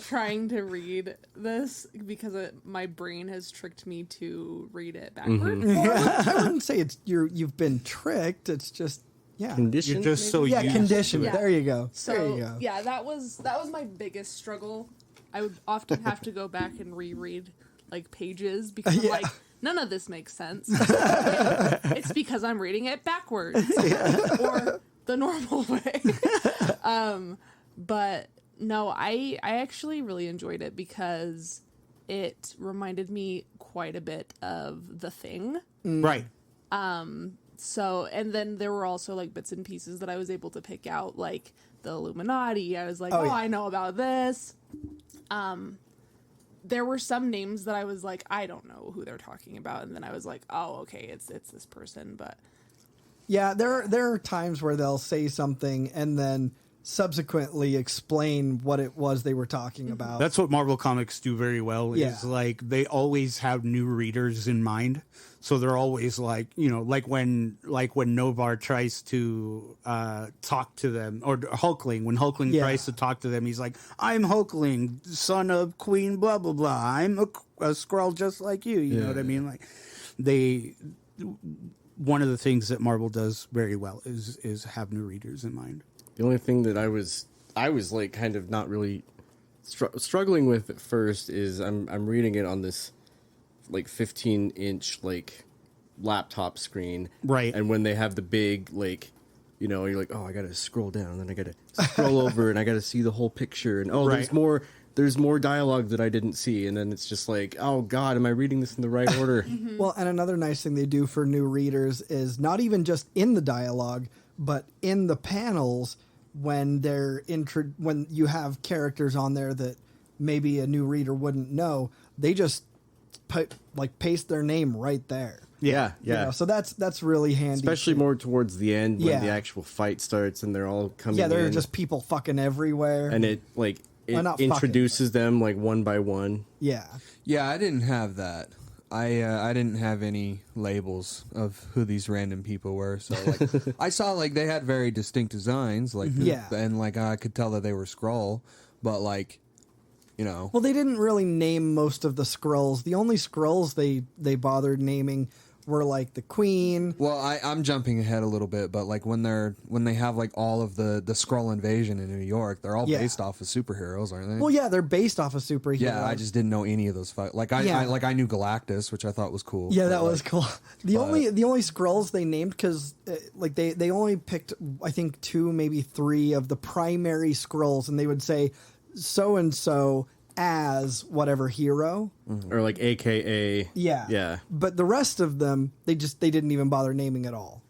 G: trying to read this because my brain has tricked me to read it backward.
E: I wouldn't say it's you've been tricked. It's just
F: conditioned.
C: You're just so
E: yeah,
C: used
E: conditioned.
C: to it.
E: There you go.
G: So
E: there you go.
G: yeah, that was my biggest struggle. I would often have to go back and reread like pages because I'm like, none of this makes sense. It's because I'm reading it backwards or the normal way. But no, I actually really enjoyed it because it reminded me quite a bit of The Thing.
C: Right.
G: So, and then there were also like bits and pieces that I was able to pick out, like the Illuminati. I was like, I know about this. There were some names that I was like, I don't know who they're talking about. And then I was like, oh, okay, it's this person. But
E: Yeah, there are times where they'll say something and then subsequently explain what it was they were talking about.
C: That's what Marvel Comics do very well. Is like they always have new readers in mind, so they're always like, you know, like when Novar tries to talk to them, or Hulkling, when Hulkling tries to talk to them, he's like, "I'm Hulkling, son of Queen blah blah blah. I'm a Skrull just like you." You know what I mean? Like one of the things that Marvel does very well is have new readers in mind.
F: The only thing that I was like kind of not really struggling with at first is I'm reading it on this like 15-inch like laptop screen,
C: right?
F: And when they have the big like, you know, you're like, oh, I gotta scroll down, and then I gotta scroll over, and I gotta see the whole picture, and there's more dialogue that I didn't see, and then it's just like, oh god, am I reading this in the right order?
E: Well, and another nice thing they do for new readers is not even just in the dialogue, but in the panels when when you have characters on there that maybe a new reader wouldn't know, they just paste their name right there.
F: Yeah.
E: You know, so that's really handy.
F: Especially more towards the end when the actual fight starts and they're all coming in.
E: Yeah, there are just people fucking everywhere.
F: And it introduces them like one by one.
E: Yeah.
D: Yeah, I didn't have that. I didn't have any labels of who these random people were. So like I saw like they had very distinct designs, like and like I could tell that they were Skrull, but like, you know.
E: Well, they didn't really name most of the Skrulls. The only Skrulls they bothered naming were like the Queen.
D: Well, I'm jumping ahead a little bit, but like when they have like all of the Skrull invasion in New York, they're all based off of superheroes, aren't they?
E: Well, yeah, they're based off of superheroes.
D: Yeah, I just didn't know any of those. I knew Galactus, which I thought was cool.
E: Yeah, that was cool. The only Skrulls they named because like they only picked I think 2 maybe 3 of the primary Skrulls, and they would say so and so as whatever hero,
F: or like AKA.
E: Yeah. But the rest of them, they didn't even bother naming at all.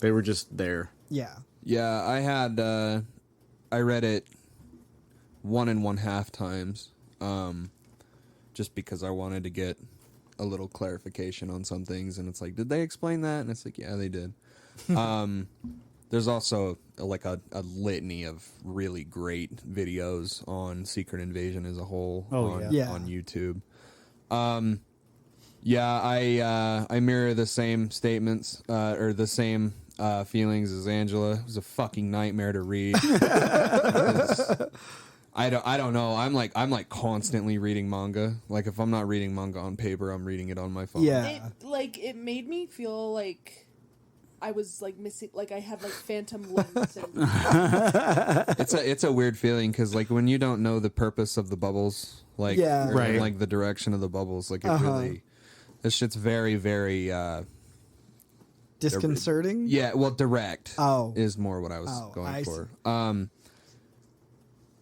F: They were just there.
E: Yeah.
D: Yeah, I read it 1 1/2 times, just because I wanted to get a little clarification on some things, and it's like, did they explain that? And it's like, yeah, they did. There's also like a litany of really great videos on Secret Invasion as a whole on YouTube. Yeah, I mirror the same statements or the same feelings as Angela. It was a fucking nightmare to read. I don't know. I'm like constantly reading manga. Like if I'm not reading manga on paper, I'm reading it on my phone.
E: Yeah.
G: It made me feel like I was like missing, like I had like phantom limb syndrome.
D: It's a weird feeling because like when you don't know the purpose of the bubbles, like
E: Yeah.
D: or,
C: Right.
D: like the direction of the bubbles, like it really, this shit's very very
E: Disconcerting?
D: yeah. Well, direct.
E: Oh.
D: Is more what I was going
E: I
D: for.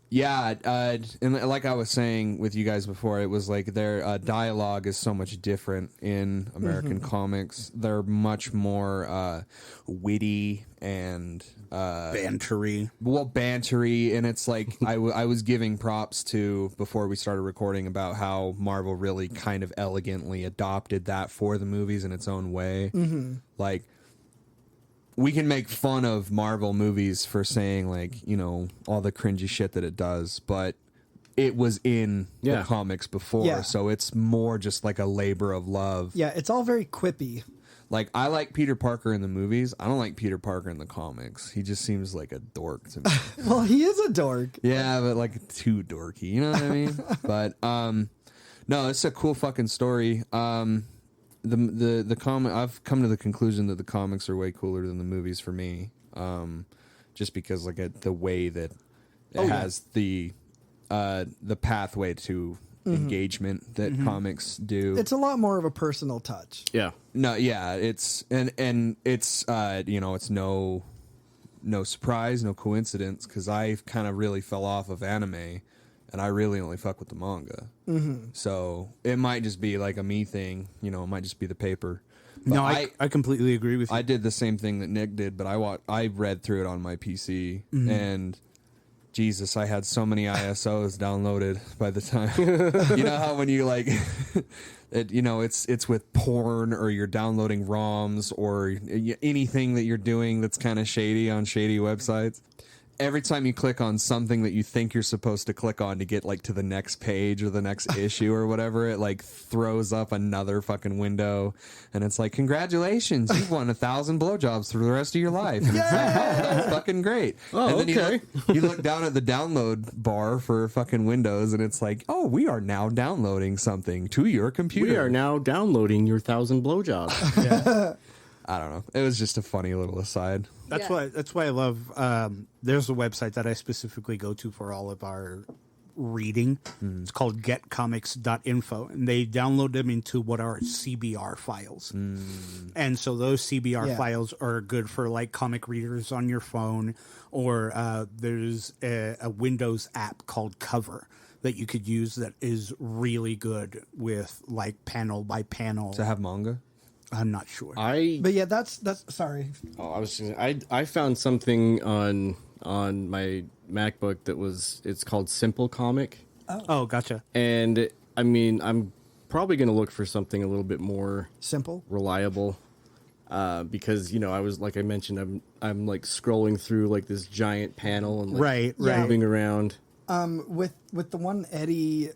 D: Yeah, and like I was saying with you guys before, it was like their dialogue is so much different in American comics. They're much more witty and
C: Bantery.
D: bantery, and it's like I was giving props to before we started recording about how Marvel really kind of elegantly adopted that for the movies in its own way. Like, we can make fun of Marvel movies for saying like, you know, all the cringy shit that it does, but it was in the comics before,
E: Yeah.
D: so it's more just like a labor of love.
E: Yeah, it's all very quippy.
D: Like, I like Peter Parker in the movies. I don't like Peter Parker in the comics. He just seems like a dork to me.
E: Well, he is a dork.
D: Yeah, but like too dorky, you know what I mean? But no, it's a cool fucking story. The comic, I've come to the conclusion that the comics are way cooler than the movies for me. Just because like the way that it has the pathway to engagement that comics do.
E: It's a lot more of a personal touch.
F: Yeah.
D: No, yeah, it's and it's you know, it's no surprise, no coincidence, because I kind of really fell off of anime, and I really only fuck with the manga. So it might just be like a me thing, you know, it might just be the paper. But
C: No, I completely agree with you.
D: I did the same thing that Nick did, but I read through it on my PC, and Jesus, I had so many ISOs downloaded by the time. You know how when you like, you know, it's with porn or you're downloading ROMs or anything that you're doing that's kind of shady on shady websites. Every time you click on something that you think you're supposed to click on to get like to the next page or the next issue or whatever, it like throws up another fucking window, and it's like, congratulations, you've won 1,000 blowjobs for the rest of your life. And it's like, oh, that's fucking great.
F: Oh,
D: and then
F: okay.
D: you look down at the download bar for fucking Windows, and it's like, oh, we are now downloading something to your computer.
F: We are now downloading your 1,000 blowjobs.
D: I don't know. It was just a funny little aside.
C: That's
G: Yeah.
C: why I love. There's a website that I specifically go to for all of our reading. It's called getcomics.info, and they download them into what are CBR files. And so those CBR files are good for like comic readers on your phone, or there's a Windows app called Cover that you could use that is really good with like panel by panel.
D: To have manga?
C: I'm not sure.
E: But yeah, that's sorry.
F: I was I found something on my MacBook it's called Simple Comic,
C: Oh, gotcha.
F: and I mean I'm probably gonna look for something a little bit more
E: Simple.
F: reliable, because you know I was like I mentioned I'm like scrolling through like this giant panel and like
C: Right.
F: moving around.
E: With the one Eddie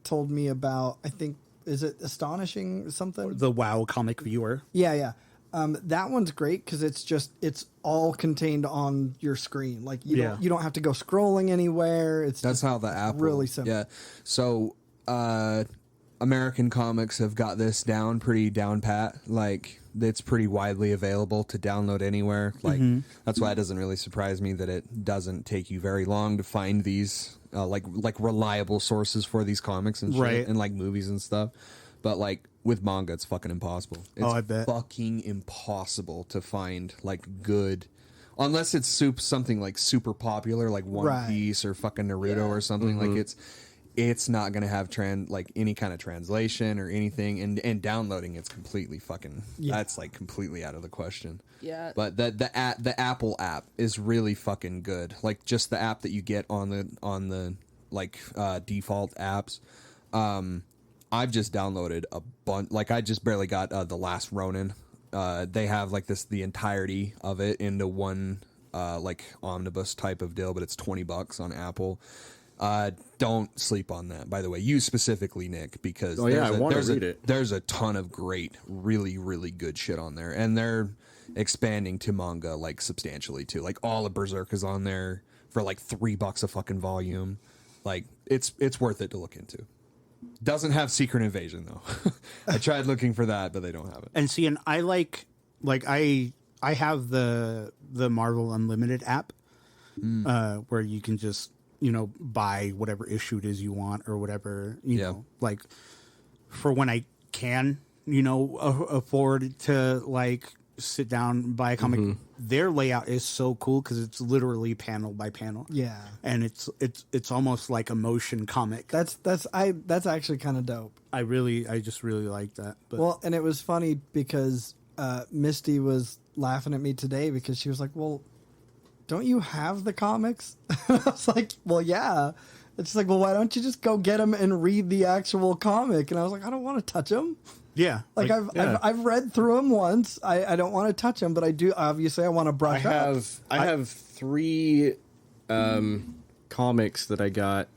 E: told me about, I think, is it Astonishing something?
C: The WoW comic viewer.
E: Yeah. That one's great because it's all contained on your screen. Like you don't have to go scrolling anywhere. It's
D: That's
E: just
D: how the app
E: really simple.
D: Yeah. So American comics have got this pretty down pat. Like it's pretty widely available to download anywhere. Like that's why it doesn't really surprise me that it doesn't take you very long to find these like reliable sources for these comics and shit,
C: Right.
D: and like movies and stuff. But like with manga, it's fucking impossible. It's
C: I bet.
D: fucking impossible to find like good, unless it's something like super popular, like One
E: Right.
D: Piece or fucking Naruto or something. Like it's not gonna have like any kind of translation or anything, and downloading it's completely fucking that's like completely out of the question.
G: Yeah.
D: But the Apple app is really fucking good. Like just the app that you get on the like default apps. I've just downloaded a bunch. Like I just barely got The Last Ronin. They have like the entirety of it into one like omnibus type of deal, but it's $20 on Apple. Don't sleep on that, by the way. You specifically, Nick, because
F: I want to read it.
D: There's a ton of great, really, really good shit on there. And they're expanding to manga, like, substantially, too. Like, all of Berserk is on there for, like, $3 a fucking volume. Like, it's worth it to look into. Doesn't have Secret Invasion, though. I tried looking for that, but they don't have it.
C: And see, and I I have the Marvel Unlimited app, where you can just, buy whatever issue it is you want or whatever, you know, like for when I can, afford to like sit down and buy a comic. Their layout is so cool because it's literally panel by panel.
E: Yeah.
C: And it's almost like a motion comic.
E: That's actually kind of dope.
C: I just really like that. But
E: Well, and it was funny because Misty was laughing at me today because she was like, well, don't you have the comics? I was like, well, yeah. And she's like, well, why don't you just go get them and read the actual comic? And I was like, I don't want to touch them.
C: yeah,
E: I've read through them once. I don't want to touch them, but I do. Obviously, I want to brush up.
F: I have 3 comics that I got.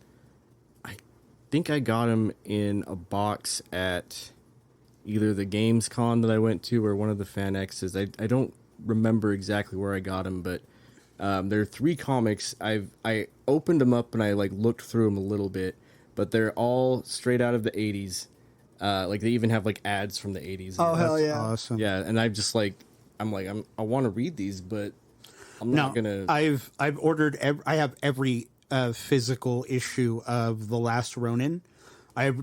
F: I think I got them in a box at either the Gamescom that I went to or one of the Fan X's. I don't remember exactly where I got them, but there are 3 comics. I opened them up and I like looked through them a little bit, but they're all straight out of the 80s. Like they even have like ads from the 80s.
E: Oh, hell yeah.
C: awesome.
F: Yeah, and I want to read these, but I'm not gonna.
C: I've ordered. I have every physical issue of The Last Ronin. I have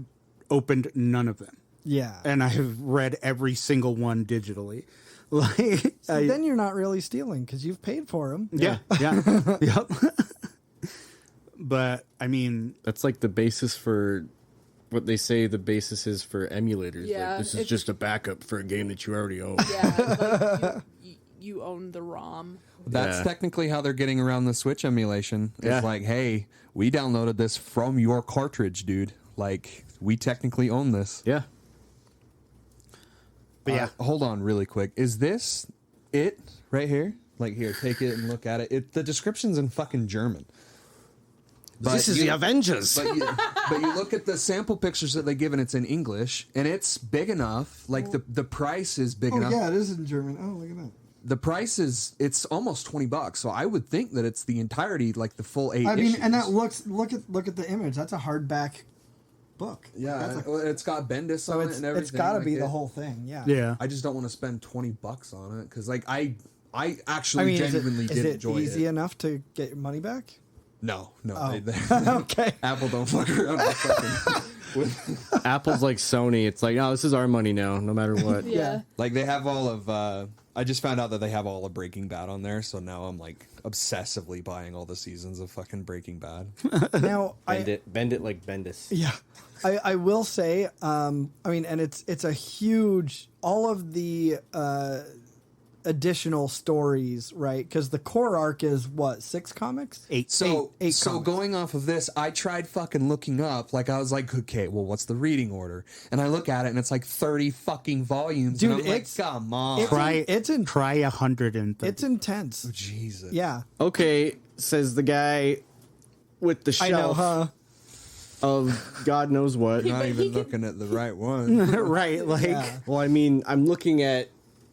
C: opened none of them.
E: Yeah.
C: And I have read every single one digitally. Like,
E: Then you're not really stealing because you've paid for them.
C: yeah. Yep. But I mean,
F: That's like the basis for what they say the basis is for emulators.
G: Yeah,
F: Like, this is just a backup for a game that you already own.
G: Yeah, like you own the ROM.
D: That's
F: Yeah.
D: technically how they're getting around the Switch emulation. It's
F: Yeah.
D: like, hey, we downloaded this from your cartridge, dude. Like, we technically own this.
F: Yeah.
C: but yeah.
D: Hold on really quick. Is this it right here? Like, here, take it and look at it. The description's in fucking German.
F: This is the Avengers.
D: But you look at the sample pictures that they give, and it's in English, and it's big enough. Like, the price is big enough.
E: it is in German. Oh, look at that.
D: The price it's almost $20. So I would think that it's the entirety, like the full 8
E: I mean,
D: issues.
E: and that look at the image. That's a hardback book.
D: Yeah, it's got Bendis
E: So
D: on it and everything.
E: it's got to
D: like
E: be
D: it.
E: the whole thing. Yeah.
C: Yeah.
D: I just don't want to spend $20 on it because, like, I actually genuinely
E: is
D: did
E: it
D: enjoy
E: easy
D: it.
E: enough to get your money back?
D: No.
E: Oh.
D: They-
E: Okay.
D: Apple don't fuck around with
F: Apple's like Sony. It's like, oh, this is our money now, no matter what.
G: Yeah.
D: Like, they have all of. I just found out that they have all of Breaking Bad on there, so now I'm like obsessively buying all the seasons of fucking Breaking Bad.
E: Now
F: Bend it like Bendis.
E: Yeah, I will say. I mean, and it's a huge. All of the additional stories, right? Because the core arc is what, 6 comics?
C: 8.
D: So
E: comics.
D: going off of this, I tried fucking looking up. Like, I was like, okay, well, what's the reading order? And I look at it, and it's like 30 fucking volumes.
E: Dude,
D: and I'm like,
E: it's-
D: come on.
C: Try 130.
E: It's intense.
D: Jesus.
E: Yeah,
F: Okay, says the guy with the
E: I know,
F: shelf
E: huh?
F: of God knows what.
D: Not even looking at the right one.
C: right. Like,
E: Yeah.
F: Well, I mean, I'm looking at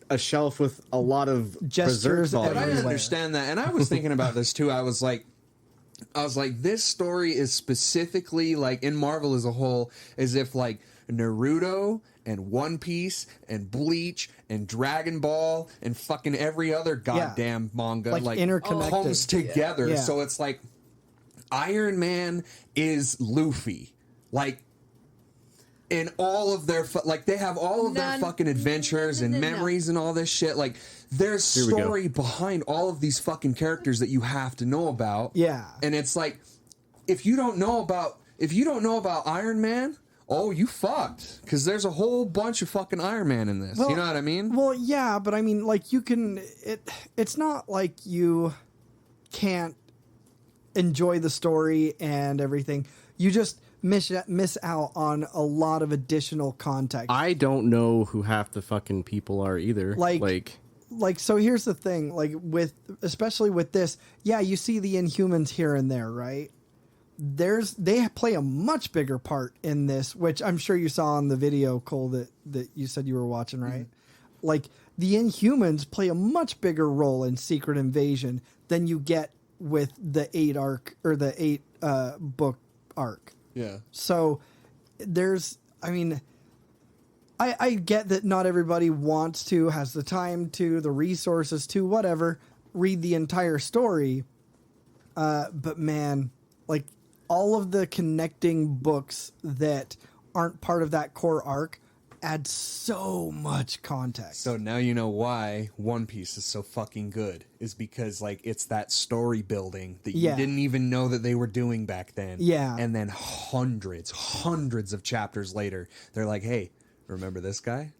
F: a shelf with a lot of
E: Gestures
F: Berserk
D: But I
F: volumes.
E: everywhere.
D: understand that, and I was thinking about this too. I was like, this story is specifically like in Marvel as a whole, as if like Naruto and One Piece and Bleach and Dragon Ball and fucking every other goddamn manga
E: Like interconnected.
D: comes together.
E: Yeah.
D: So it's like Iron Man is Luffy, like. In all of their like, they have all of their fucking adventures and memories and all this shit. Like, there's
F: we go.
D: story behind all of these fucking characters that you have to know about.
E: Yeah.
D: And it's like, if you don't know about Iron Man, oh, you fucked, because there's a whole bunch of fucking Iron Man in this. You know what I mean?
E: Well, yeah, but I mean, like, you can. It's not like you can't enjoy the story and everything. You just miss out on a lot of additional context.
F: I don't know who half the fucking people are either.
E: Like, so here's the thing, like, especially with this, yeah, you see the Inhumans here and there, right? they play a much bigger part in this, which I'm sure you saw on the video, Cole, that you said you were watching, right? Like the Inhumans play a much bigger role in Secret Invasion than you get with the 8 arc or the 8 book arc.
D: Yeah.
E: So I get that not everybody wants to, has the time to, the resources to, whatever, read the entire story. But man, like all of the connecting books that aren't part of that core arc add so much context.
D: So now you know why One Piece is so fucking good, is because like it's that story building that you didn't even know that they were doing back then.
E: Yeah.
D: And then hundreds of chapters later, they're like, hey, remember this guy?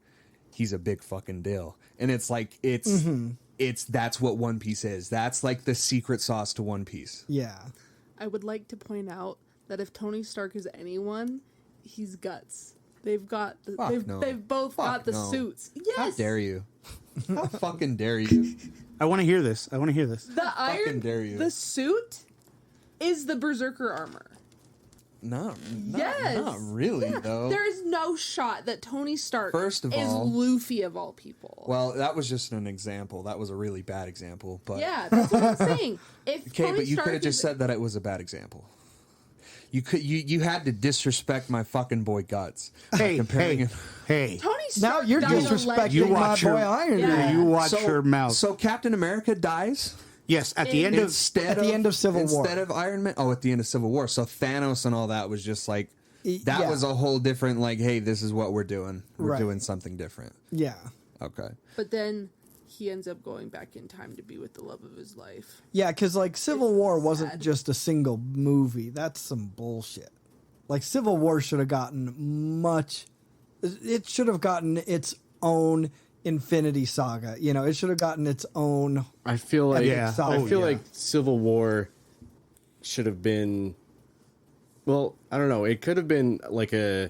D: He's a big fucking deal. And it's like, that's what One Piece is. That's like the secret sauce to One Piece.
E: Yeah.
G: I would like to point out that if Tony Stark is anyone, he's Guts. They've got they've both got the suits. Yes.
D: How dare you? How fucking dare you?
C: I want to hear this.
G: The iron,
D: dare you.
G: the suit is the Berserker armor.
D: Not
G: Yes.
D: really, though.
G: There is no shot that Tony Stark
D: First of
G: is
D: all-
G: Luffy of all people.
D: Well, that was just an example. That was a really bad example. But
G: Yeah, that's what I'm saying. If
D: okay,
G: Tony
D: but you
G: Stark
D: could have just
G: is-
D: said that it was a bad example. You had to disrespect my fucking boy Guts.
C: Hey,
D: comparing
C: hey,
D: him.
C: hey.
G: Tony
E: Now
G: Stark
E: you're
G: died a
E: disrespecting
G: legend.
C: You
E: my
C: watch your-
E: boy Iron
G: Yeah.
E: Man.
C: You watch your mouth.
D: So Captain America dies
C: Yes, at the end of
D: instead
E: At the end of Civil War.
D: Instead of Iron Man. Oh, at the end of Civil War. So Thanos and all that was just like that
E: Yeah.
D: was a whole different like, hey, this is what we're doing. We're
E: Right.
D: doing something different.
E: Yeah.
D: Okay.
G: But then he ends up going back in time to be with the love of his life.
E: Yeah, because like Civil War wasn't
G: sad.
E: just a single movie. That's some bullshit. Like Civil War should have gotten much. It should have gotten its own Infinity Saga. You know, it should have gotten its own.
F: I feel like
C: Yeah.
F: I feel
C: yeah.
F: like Civil War should have been. Well, I don't know. It could have been like a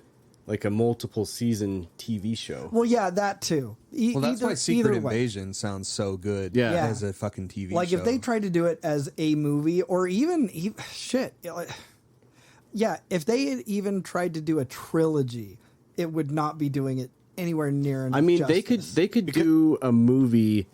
F: multiple season TV show.
E: Well, yeah, that too.
D: Well, that's why Secret
E: either way.
D: Invasion sounds so good.
F: Yeah.
E: Yeah.
D: As a fucking TV
E: Like
D: show.
E: if they tried to do it as a movie, or even shit. Yeah, if they had even tried to do a trilogy, it would not be doing it anywhere near enough.
F: I mean,
E: justice.
F: they could do a movie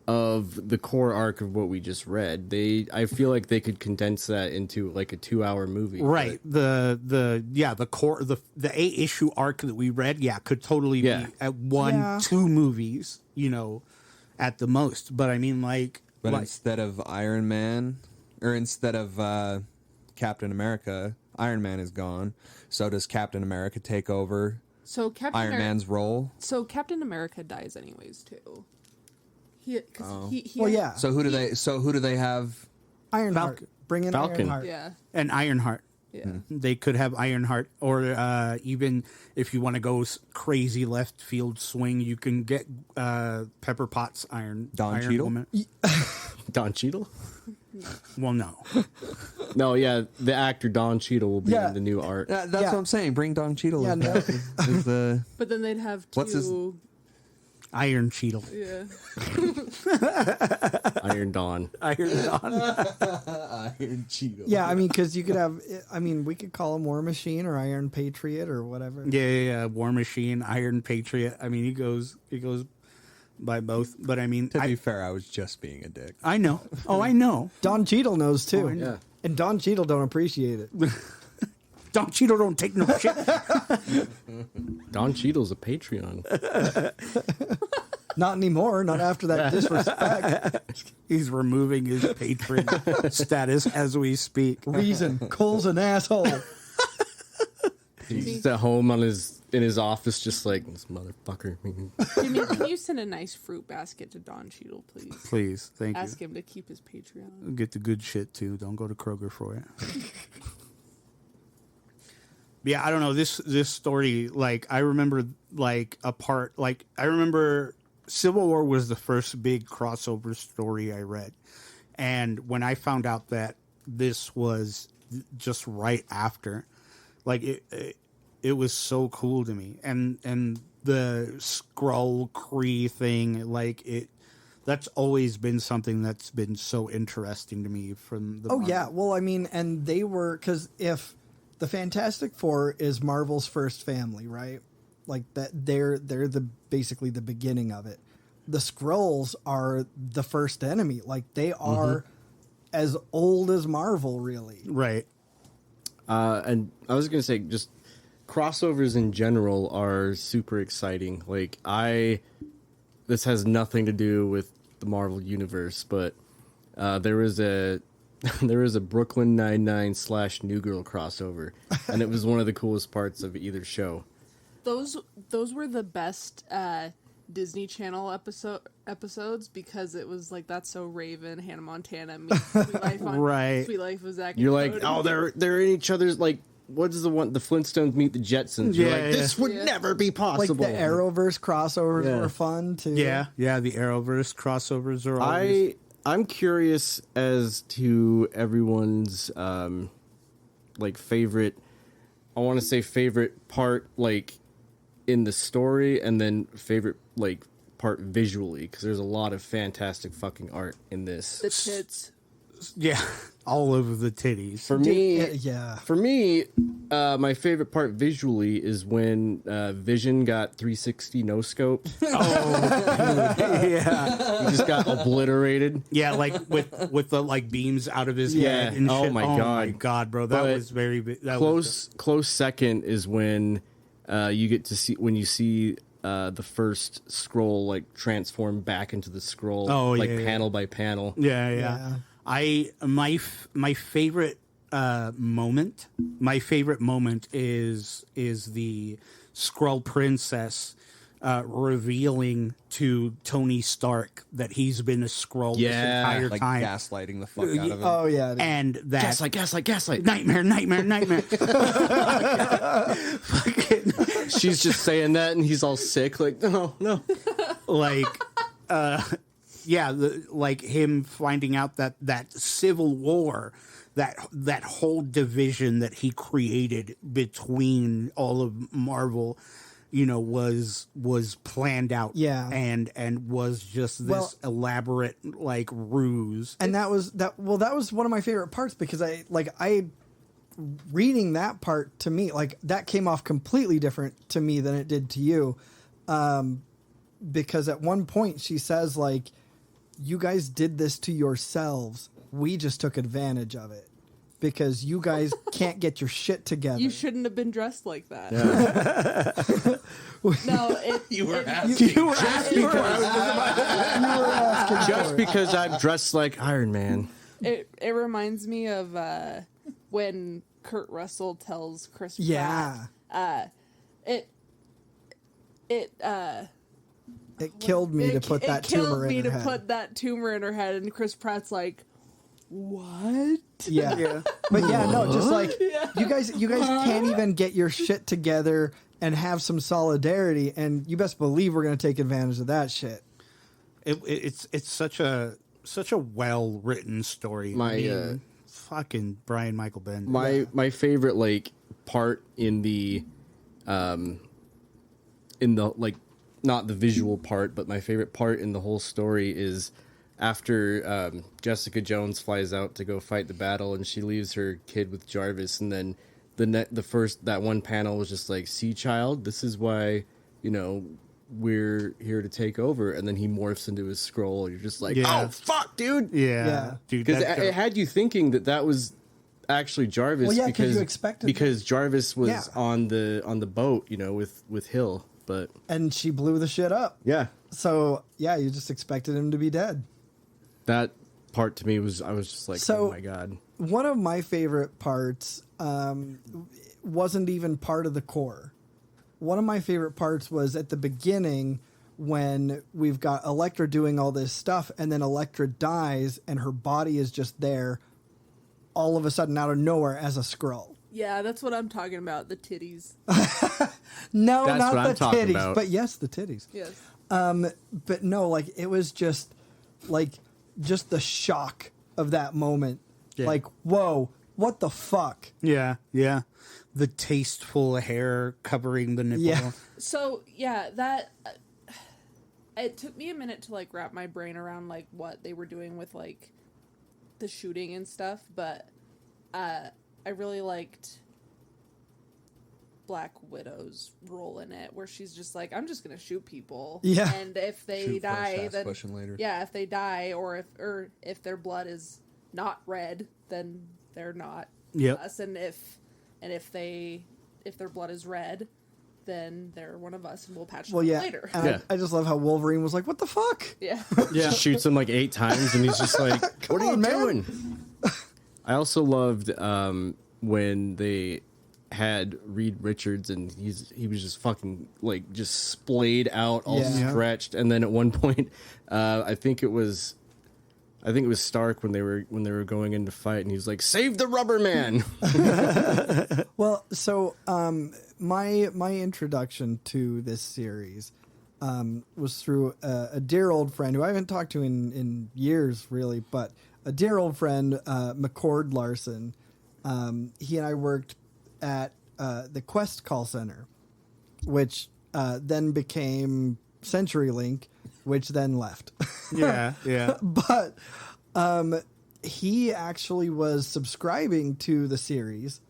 F: of the core arc of what we just read. I feel like they could condense that into like a 2-hour movie.
C: right the core the 8 issue arc that we read could totally
F: Yeah.
C: be at 1-2 movies, you know, at the most. But I mean like
D: instead of Iron Man or instead of Captain America, Iron Man is gone. So does Captain America take over
G: So Captain
D: Iron Man's role?
G: So Captain America dies anyways too. He
E: Well, yeah.
D: So who do they have?
E: Ironheart. Bring in
F: Falcon.
E: Ironheart.
G: yeah.
C: an Ironheart.
G: Yeah.
C: They could have Ironheart, or even if you want to go crazy left field swing, you can get Pepper Potts Iron
D: Cheadle?
C: Woman.
F: Don Cheadle?
C: Well, no.
F: No, yeah, the actor Don Cheadle will be
E: Yeah.
F: in the new art.
D: That's
E: Yeah.
D: what I'm saying. Bring Don Cheadle.
E: Yeah,
D: as
E: no.
D: back as the
G: But then they'd have two.
D: What's his-
C: Iron Cheadle.
G: Yeah.
F: Iron Dawn.
C: Iron Dawn.
D: Iron Cheadle.
E: Yeah, I mean, because you could have. I mean, we could call him War Machine or Iron Patriot or whatever.
C: Yeah. War Machine, Iron Patriot. I mean, he goes by both. But I mean,
D: To be fair, I was just being a dick.
C: I know. Oh, I know.
E: Don Cheadle knows too.
F: Yeah.
E: And Don Cheadle don't appreciate it.
C: Don Cheadle don't take no shit.
F: Don Cheadle's a Patreon.
E: Not anymore. Not after that disrespect.
C: He's removing his patron status as we speak.
E: Reason Cole's an asshole.
F: He's at home in his office, just like this motherfucker.
G: Jimmy, can you send a nice fruit basket to Don Cheadle, please?
C: Please, thank
G: Ask
C: you.
G: him to keep his Patreon.
C: Get the good shit too. Don't go to Kroger for it. Yeah, I don't know. This story, like, I remember, like, I remember Civil War was the first big crossover story I read. And when I found out that this was just right after, like, it was so cool to me. And the Skrull Kree thing, like, That's always been something that's been so interesting to me from the
E: Oh
C: Marvel.
E: yeah, well I mean, and they were, because if the Fantastic Four is Marvel's first family, right? Like that, they're basically the beginning of it. The Skrulls are the first enemy. Like they are as old as Marvel, really.
C: Right.
F: And I was gonna say, just crossovers in general are super exciting. Like this has nothing to do with the Marvel universe, but there was a Brooklyn Nine-Nine / New Girl crossover, and it was one of the coolest parts of either show.
G: Those were the best Disney Channel episodes because it was like That's So Raven, Hannah Montana meets Sweet Life on
C: Right.
G: Sweet Life of Zack.
F: You're
G: and
F: like,
G: Cody.
F: they're in each other's, like, what is the one? The Flintstones meet the Jetsons. You're
C: Yeah,
F: like, this would never be
E: Like
F: possible.
E: the Arrowverse crossovers
F: Yeah.
E: were fun too.
C: Yeah, the Arrowverse crossovers are always...
F: I'm curious as to everyone's like favorite. I want to say favorite part, like in the story, and then favorite like part visually, because there's a lot of fantastic fucking art in this.
G: The tits.
C: Yeah, all over the titties.
F: For me,
E: yeah.
F: For me, my favorite part visually is when Vision got 360 no scope.
C: Yeah.
F: He just got obliterated.
C: Yeah, like with the like beams out of his
F: Yeah.
C: head and
F: Oh
C: shit.
F: my
C: Oh
F: God.
C: my god, bro. That
F: But
C: was very big.
F: Close second is when you get to see the first scroll like transform back into the scroll, like panel by panel.
C: Yeah. My favorite moment. My favorite moment is the Skrull princess revealing to Tony Stark that he's been a Skrull this entire
D: like
C: time,
D: gaslighting the fuck out of him.
E: Oh yeah.
C: and that
F: Gaslight.
C: nightmare. Fucking
F: She's just saying that, and he's all sick. Like, no.
C: like like him finding out that civil war, that whole division that he created between all of Marvel, was planned out, and was just this elaborate like ruse.
E: And that was one of my favorite parts, because I reading that part, to me, like that came off completely different to me than it did to you, because at one point she says, like, you guys did this to yourselves, we just took advantage of it because you guys can't get your shit together.
G: You shouldn't have been dressed like that.
F: Yeah.
G: No,
C: You were
E: asking
F: Just because I'm dressed like Iron Man.
G: it reminds me of when Kurt Russell tells Chris Pratt. It
E: killed me to put that tumor in her head.
G: Put that tumor in her head, and Chris Pratt's like, "What?"
E: Yeah. But yeah, no, just like you guys can't even get your shit together and have some solidarity, and you best believe we're gonna take advantage of that shit.
C: It's such a well written story. Fucking Brian Michael Bendis.
F: My favorite like part in the like, not the visual part, but my favorite part in the whole story is after Jessica Jones flies out to go fight the battle, and she leaves her kid with Jarvis, and then that one panel was just like, "See, child, this is why we're here to take over," and then he morphs into his scroll. You're just like, "Oh fuck, dude!"
C: Yeah. Dude,
F: because it had you thinking that was actually Jarvis.
E: Well, yeah,
F: because
E: you expected
F: because Jarvis was on the boat, with Hill,
E: and she blew the shit up.
F: Yeah.
E: So yeah, you just expected him to be dead.
F: That part to me I was just like,
E: So,
F: oh my god.
E: One of my favorite parts wasn't even part of the core. One of my favorite parts was at the beginning when we've got Elektra doing all this stuff, and then Elektra dies and her body is just there all of a sudden out of nowhere as a Skrull.
G: Yeah, that's what I'm talking about. The titties.
E: No,
F: That's
E: not
F: what
E: the
F: I'm talking
E: titties,
F: about.
E: but yes, the titties.
G: Yes.
E: But no, like it was just the shock of that moment.
C: Yeah.
E: Like, whoa, what the fuck?
C: Yeah. The tasteful hair covering the nipple.
E: Yeah.
G: So yeah, that it took me a minute to like wrap my brain around like what they were doing with like the shooting and stuff, but I really liked Black Widow's role in it, where she's just like, I'm just gonna shoot people,
E: Yeah.
G: and if they
D: Shoot
G: die,
D: first, ask
G: then
D: question later.
G: yeah, if they die, or if their blood is not red, then they're not
C: Yep.
G: us, and if their blood is red, then they're one of us, and we'll patch them
E: Well,
G: up
E: yeah.
G: later.
E: And
F: Yeah.
E: I just love how Wolverine was like, "What the fuck?"
G: Yeah.
F: Just shoots him like 8 times, and he's just like, "What are you
E: on, man."
F: doing?" I also loved when they had Reed Richards, and he was just fucking like just splayed out, all
E: Yeah.
F: stretched, and then at one point, I think it was Stark when they were going in to fight, and he's like, "Save the rubber man."
E: Well, so my introduction to this series was through a dear old friend who I haven't talked to in years, really, but a dear old friend, McCord Larson. He and I worked at the Quest call center, which then became CenturyLink, which then left.
C: Yeah, yeah.
E: But he actually was subscribing to the series,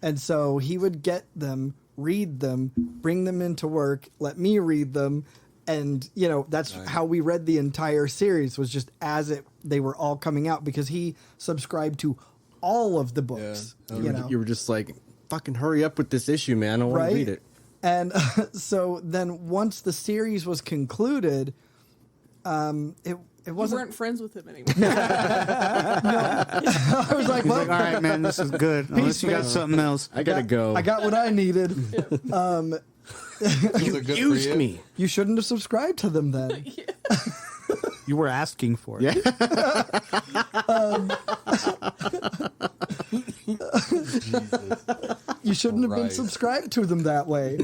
E: and so he would get them, read them, bring them into work, let me read them, and that's how we read the entire series, was just as they were all coming out, because he subscribed to all of the books.
D: Yeah.
F: You were just like, "Fucking hurry up with this issue, man! I want
E: Right?
F: to read it."
E: And so then once the series was concluded, it
G: You
E: wasn't.
G: weren't friends with him anymore.
E: I was like,
C: He's
E: well,
C: like, all right, man, this is good. Unless you got something else.
F: I gotta go.
E: I got what I needed.
F: used me.
E: You shouldn't have subscribed to them then.
C: You were asking for it.
E: You shouldn't have been
D: Right.
E: subscribed to them that way.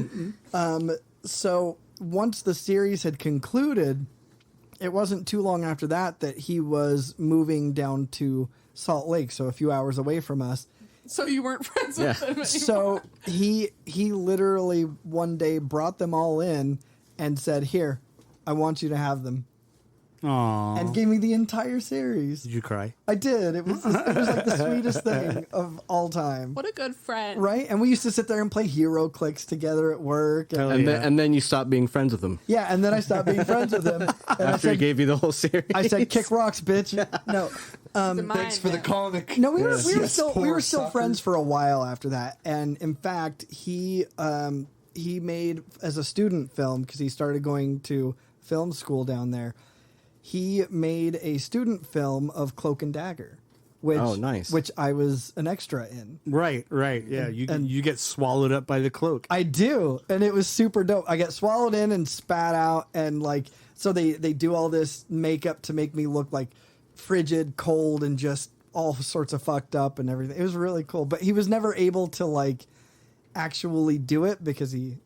E: So once the series had concluded, it wasn't too long after that he was moving down to Salt Lake, so a few hours away from us.
G: So you weren't friends with him anymore.
E: So he literally one day brought them all in and said, "Here, I want you to have them,"
C: Aww.
E: and gave me the entire series.
C: Did you cry?
E: I did. It was like the sweetest thing of all time.
G: What a good friend.
E: Right? And we used to sit there and play Hero Clicks together at work. And,
C: Oh,
F: And
C: yeah.
F: then you stopped being friends with him
E: yeah, and then I stopped being friends with him. And
F: after he gave you the whole series.
E: I said, "Kick rocks, bitch." No.
G: Thanks
D: For the comic.
E: No, we were
D: Yes,
E: still
D: poor
E: still
D: sucker.
E: friends for a while after that. And in fact, he made, as a student film, because he started going to film school down there, he made a student film of Cloak and Dagger. Which,
F: Oh, nice.
E: Which I was an extra in.
C: Right. Yeah, you get swallowed up by the cloak.
E: I do, and it was super dope. I get swallowed in and spat out, and like, so they do all this makeup to make me look like frigid, cold, and just all sorts of fucked up and everything. It was really cool, but he was never able to like actually do it because he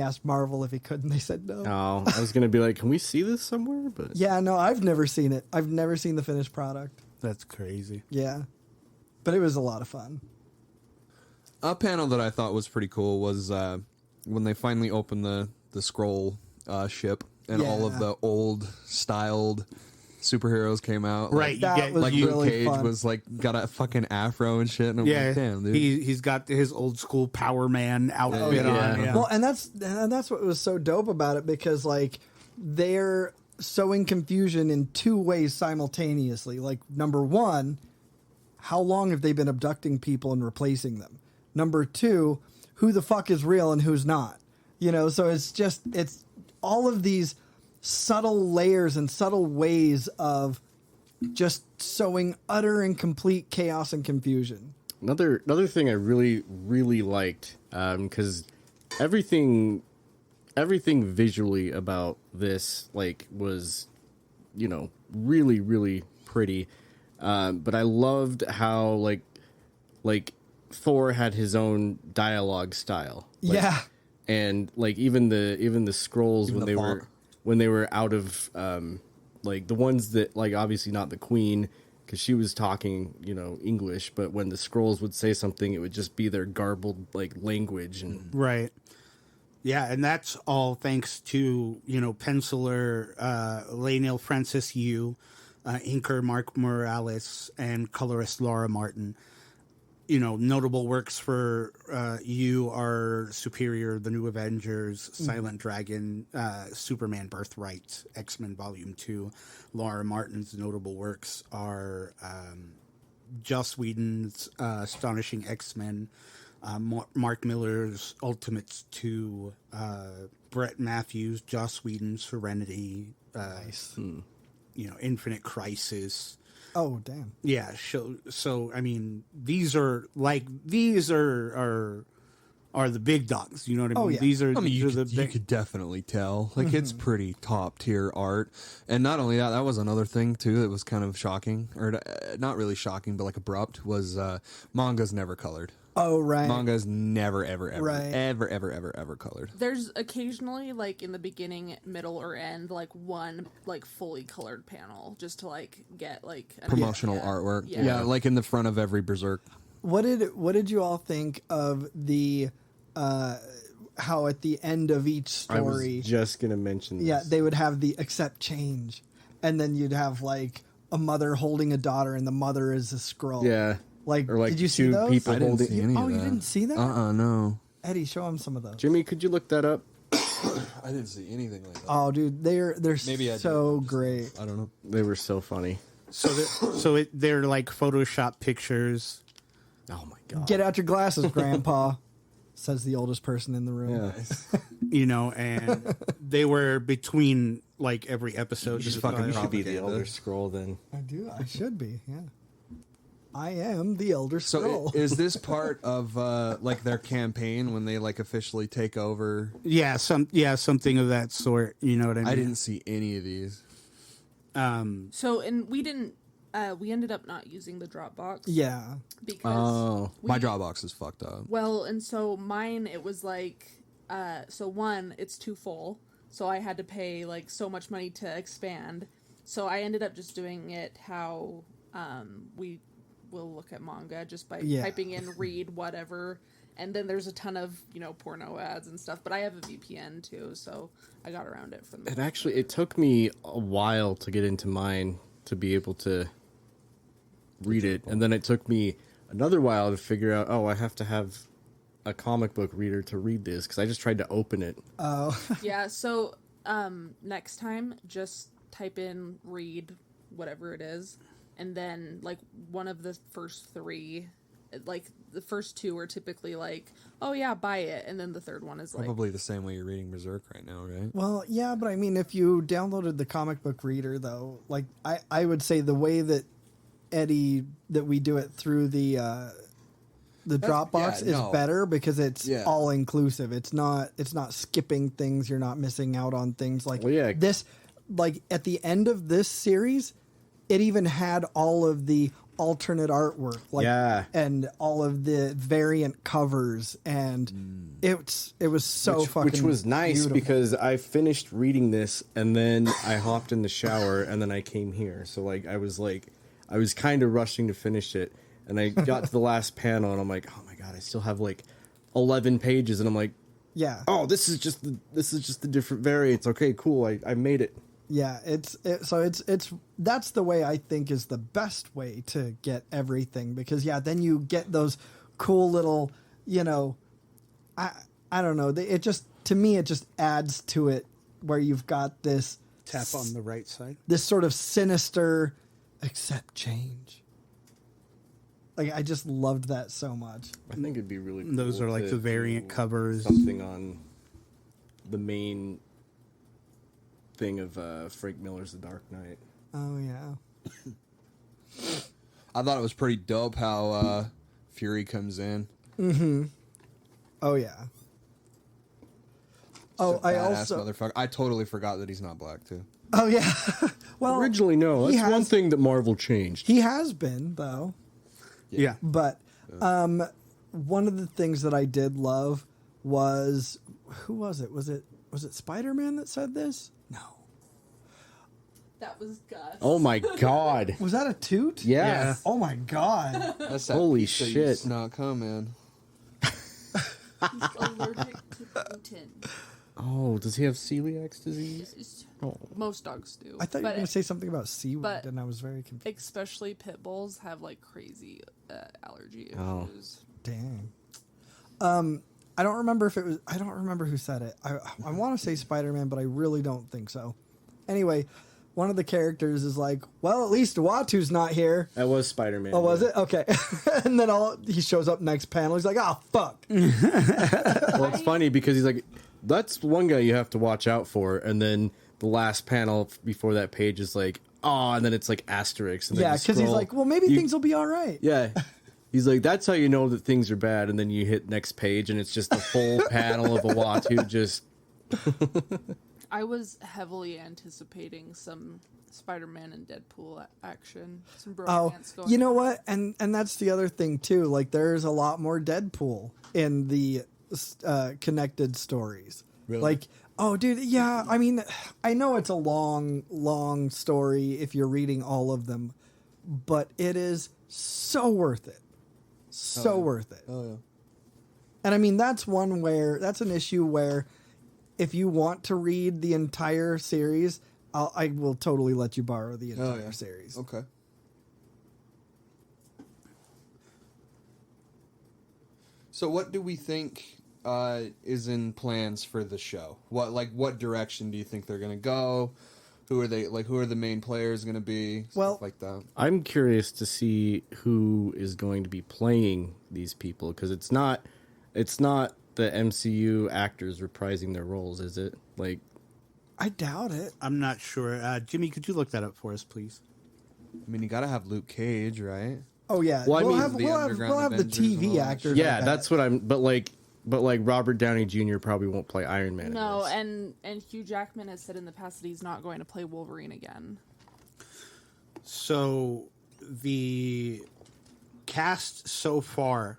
E: asked Marvel if he could, and they said no.
F: Oh, I was gonna be like, "Can we see this somewhere?" But
E: Yeah, no, I've never seen it. I've never seen the finished product.
C: That's crazy.
E: Yeah, but it was a lot of fun.
D: A panel that I thought was pretty cool was when they finally opened the scroll ship and all of
E: Yeah.
D: the old styled superheroes came out.
C: Right. You
E: That
C: get,
E: was
D: Like
C: you,
D: Luke
E: really
D: Cage
E: fun.
D: was like got a fucking afro and shit. And I'm
C: yeah.
D: like, damn, dude.
C: He's got his old school Power Man outfit
F: yeah.
C: on. Yeah.
E: Well, and that's what was so dope about it, because like they're sowing confusion in two ways simultaneously. Like, number one, how long have they been abducting people and replacing them? Number two, who the fuck is real and who's not? So it's all of these subtle layers and subtle ways of just sowing utter and complete chaos and confusion.
F: another thing I really liked, because everything visually about this was really pretty, but I loved how like Thor had his own dialogue style.
E: Yeah.
F: And like even the scrolls when they were out of like the ones that, like, obviously not the queen, because she was talking English, but when the scrolls would say something, it would just be their garbled like language. And
C: Right. Yeah, and that's all thanks to, penciler Lainil Francis Yu, inker Mark Morales, and colorist Laura Martin. Notable works for you are Superior, The New Avengers, Silent Dragon, Superman Birthright, X-Men Volume 2. Laura Martin's notable works are Joss Whedon's Astonishing X-Men, Mark Miller's Ultimates 2, Brett Matthews, Joss Whedon's Serenity,
E: Nice.
C: Infinite Crisis.
E: Oh, damn.
C: Yeah, so I mean, these are the big dogs. You know what I mean?
E: Oh, yeah.
C: These are
D: You
C: the
D: could,
C: big.
D: you could definitely tell. Like, it's pretty top tier art. And not only that, that was another thing, too, that was kind of shocking. Or not really shocking, but like abrupt, was manga's never colored.
E: Oh, right.
D: Manga's never, ever, ever,
E: Right.
D: ever colored.
G: There's occasionally, like, in the beginning, middle, or end, like, one, like, fully colored panel, just to, like, get, like...
D: Promotional artwork.
G: Yeah.
D: Yeah, like in the front of every Berserk.
E: What did you all think of the how at the end of each
F: I was
E: story,
F: just gonna mention this.
E: yeah, they would have the accept change, and then you'd have like a mother holding a daughter, and the mother is a scroll.
F: Yeah.
E: Like,
F: Or like
E: did you see
F: two
E: those?
F: people
D: I didn't
F: holding.
D: see any of
E: Oh, you
D: that.
E: didn't see that?
D: No.
E: Eddie, show him some of those.
F: Jimmy, could you look that up?
D: I didn't see anything like that.
E: Oh, dude, they're
D: Maybe I
E: so
D: did.
E: great.
D: I don't know.
F: They were so funny.
C: They're like Photoshop pictures.
F: Oh my god.
E: Get out your glasses, Grandpa, says the oldest person in the room.
F: Yeah.
C: And they were between like every episode.
D: Just
C: So
D: fucking
F: You should be the
D: propaganda.
F: Elder Scroll then.
E: I do. I should be. Yeah. I am the Elder
D: So
E: Scroll.
D: is this part of like their campaign when they like officially take over?
C: something of that sort. You know what I mean?
D: I didn't see any of these.
G: So, and we didn't... we ended up not using the Dropbox.
E: Yeah.
G: Because...
F: Oh.
D: My Dropbox is fucked up.
G: Well, and so mine, it was like... so one, it's too full. So I had to pay, like, so much money to expand. So I ended up just doing it how we will look at manga, just by typing in read whatever, and then there's a ton of porno ads and stuff, but I have a VPN too, so I got around it from
F: It actually, it took me a while to get into mine to be able to read it, and then it took me another while to figure out, I have to have a comic book reader to read this, because I just tried to open it.
G: Yeah, so next time just type in read whatever it is, and then like one of the first three, like the first two are typically like, oh yeah, buy it, and then the third one is like
D: Probably the same way you're reading Berserk right now, right?
E: Well, yeah, but I mean, if you downloaded the comic book reader, though, like I would say the way that Eddie that we do it through the Dropbox is better, because it's all inclusive. It's not skipping things. You're not missing out on things like this. Like at the end of this series, it even had all of the alternate artwork, and all of the variant covers, and it was so fucking,
F: which was nice,
E: beautiful.
F: because I finished reading this and then I hopped in the shower and then I came here. So like I was kind of rushing to finish it, and I got to the last panel and I'm like, oh my god, I still have like 11 pages, and I'm like, oh, this is just the different variants. Okay, cool, I made it.
E: Yeah, it's that's the way I think is the best way to get everything, because then you get those cool little, I don't know, it just, to me, it just adds to it, where you've got this
C: Tap on the right side.
E: this sort of sinister accept change. Like, I just loved that so much.
F: I think it'd be really cool.
C: Those are like
F: to
C: the variant
F: do
C: covers.
F: Something on the main thing of Frank Miller's The Dark Knight.
E: Oh yeah.
D: I thought it was pretty dope how Fury comes in.
E: Oh yeah. Oh, I
D: Badass
E: also.
D: motherfucker. I totally forgot that he's not black too.
E: Oh yeah. Well,
F: Originally, no.
E: he
F: That's one
E: has-
F: thing that Marvel changed.
E: he has been, though.
C: Yeah.
E: But one of the things that I did love was, who was it? Was it Spider-Man that said this? No.
G: that was Gus.
F: Oh my god.
E: Was that a toot?
F: Yeah.
E: Oh my god.
D: That's that
F: Holy
D: pizza
F: shit.
D: Not come, man.
G: He's allergic to Putin.
F: Oh, does he have celiac disease? Oh.
G: Most dogs do.
E: I thought you were going to say something about seaweed,
G: but
E: and I was very confused.
G: especially pit bulls have like crazy allergy
F: Oh.
G: issues.
E: Dang. I don't remember if it was. I don't remember who said it. I want to say Spider-Man, but I really don't think so. Anyway, one of the characters is like, "Well, at least Watu's not here."
F: That was Spider-Man.
E: Oh, was it? Okay. And then he shows up next panel. He's like, "Oh, fuck."
F: Well, it's funny because he's like, that's one guy you have to watch out for. And then the last panel before that page is like, oh, and then it's like asterisks. And then
E: Yeah,
F: you
E: because he's
F: scroll.
E: like, "Well, maybe things will be all right."
F: Yeah. He's like, that's how you know that things are bad. And then you hit next page and it's just the full panel of a Watu just.
G: I was heavily anticipating some Spider-Man and Deadpool action, some bromance going.
E: You know what? And that's the other thing too. Like, there's a lot more Deadpool in the connected stories.
F: Really?
E: Like, oh, dude, yeah. I mean, I know it's a long story if you're reading all of them, but it is so worth it. So worth it.
D: Oh yeah.
E: And I mean, that's an issue where if you want to read the entire series, I will totally let you borrow the entire series.
D: Okay. So what do we think is in plans for the show? What direction do you think they're gonna go? Who are the main players gonna be?
E: Well,
D: Stuff like that.
F: I'm curious to see who is going to be playing these people because it's not the MCU actors reprising their roles, is it? Like,
E: I doubt it.
C: I'm not sure. Jimmy, could you look that up for us, please?
D: I mean, you gotta have Luke Cage, right?
E: Oh yeah,
F: Well, I
E: we'll
F: mean,
E: have
D: the
E: we'll
D: Underground
E: have the
D: Avengers and all
E: TV
D: that
E: actors.
F: yeah,
E: like
F: that's what I'm. But like Robert Downey Jr. probably won't play Iron Man. in
G: No,
F: this.
G: and Hugh Jackman has said in the past that he's not going to play Wolverine again.
C: So the cast so far,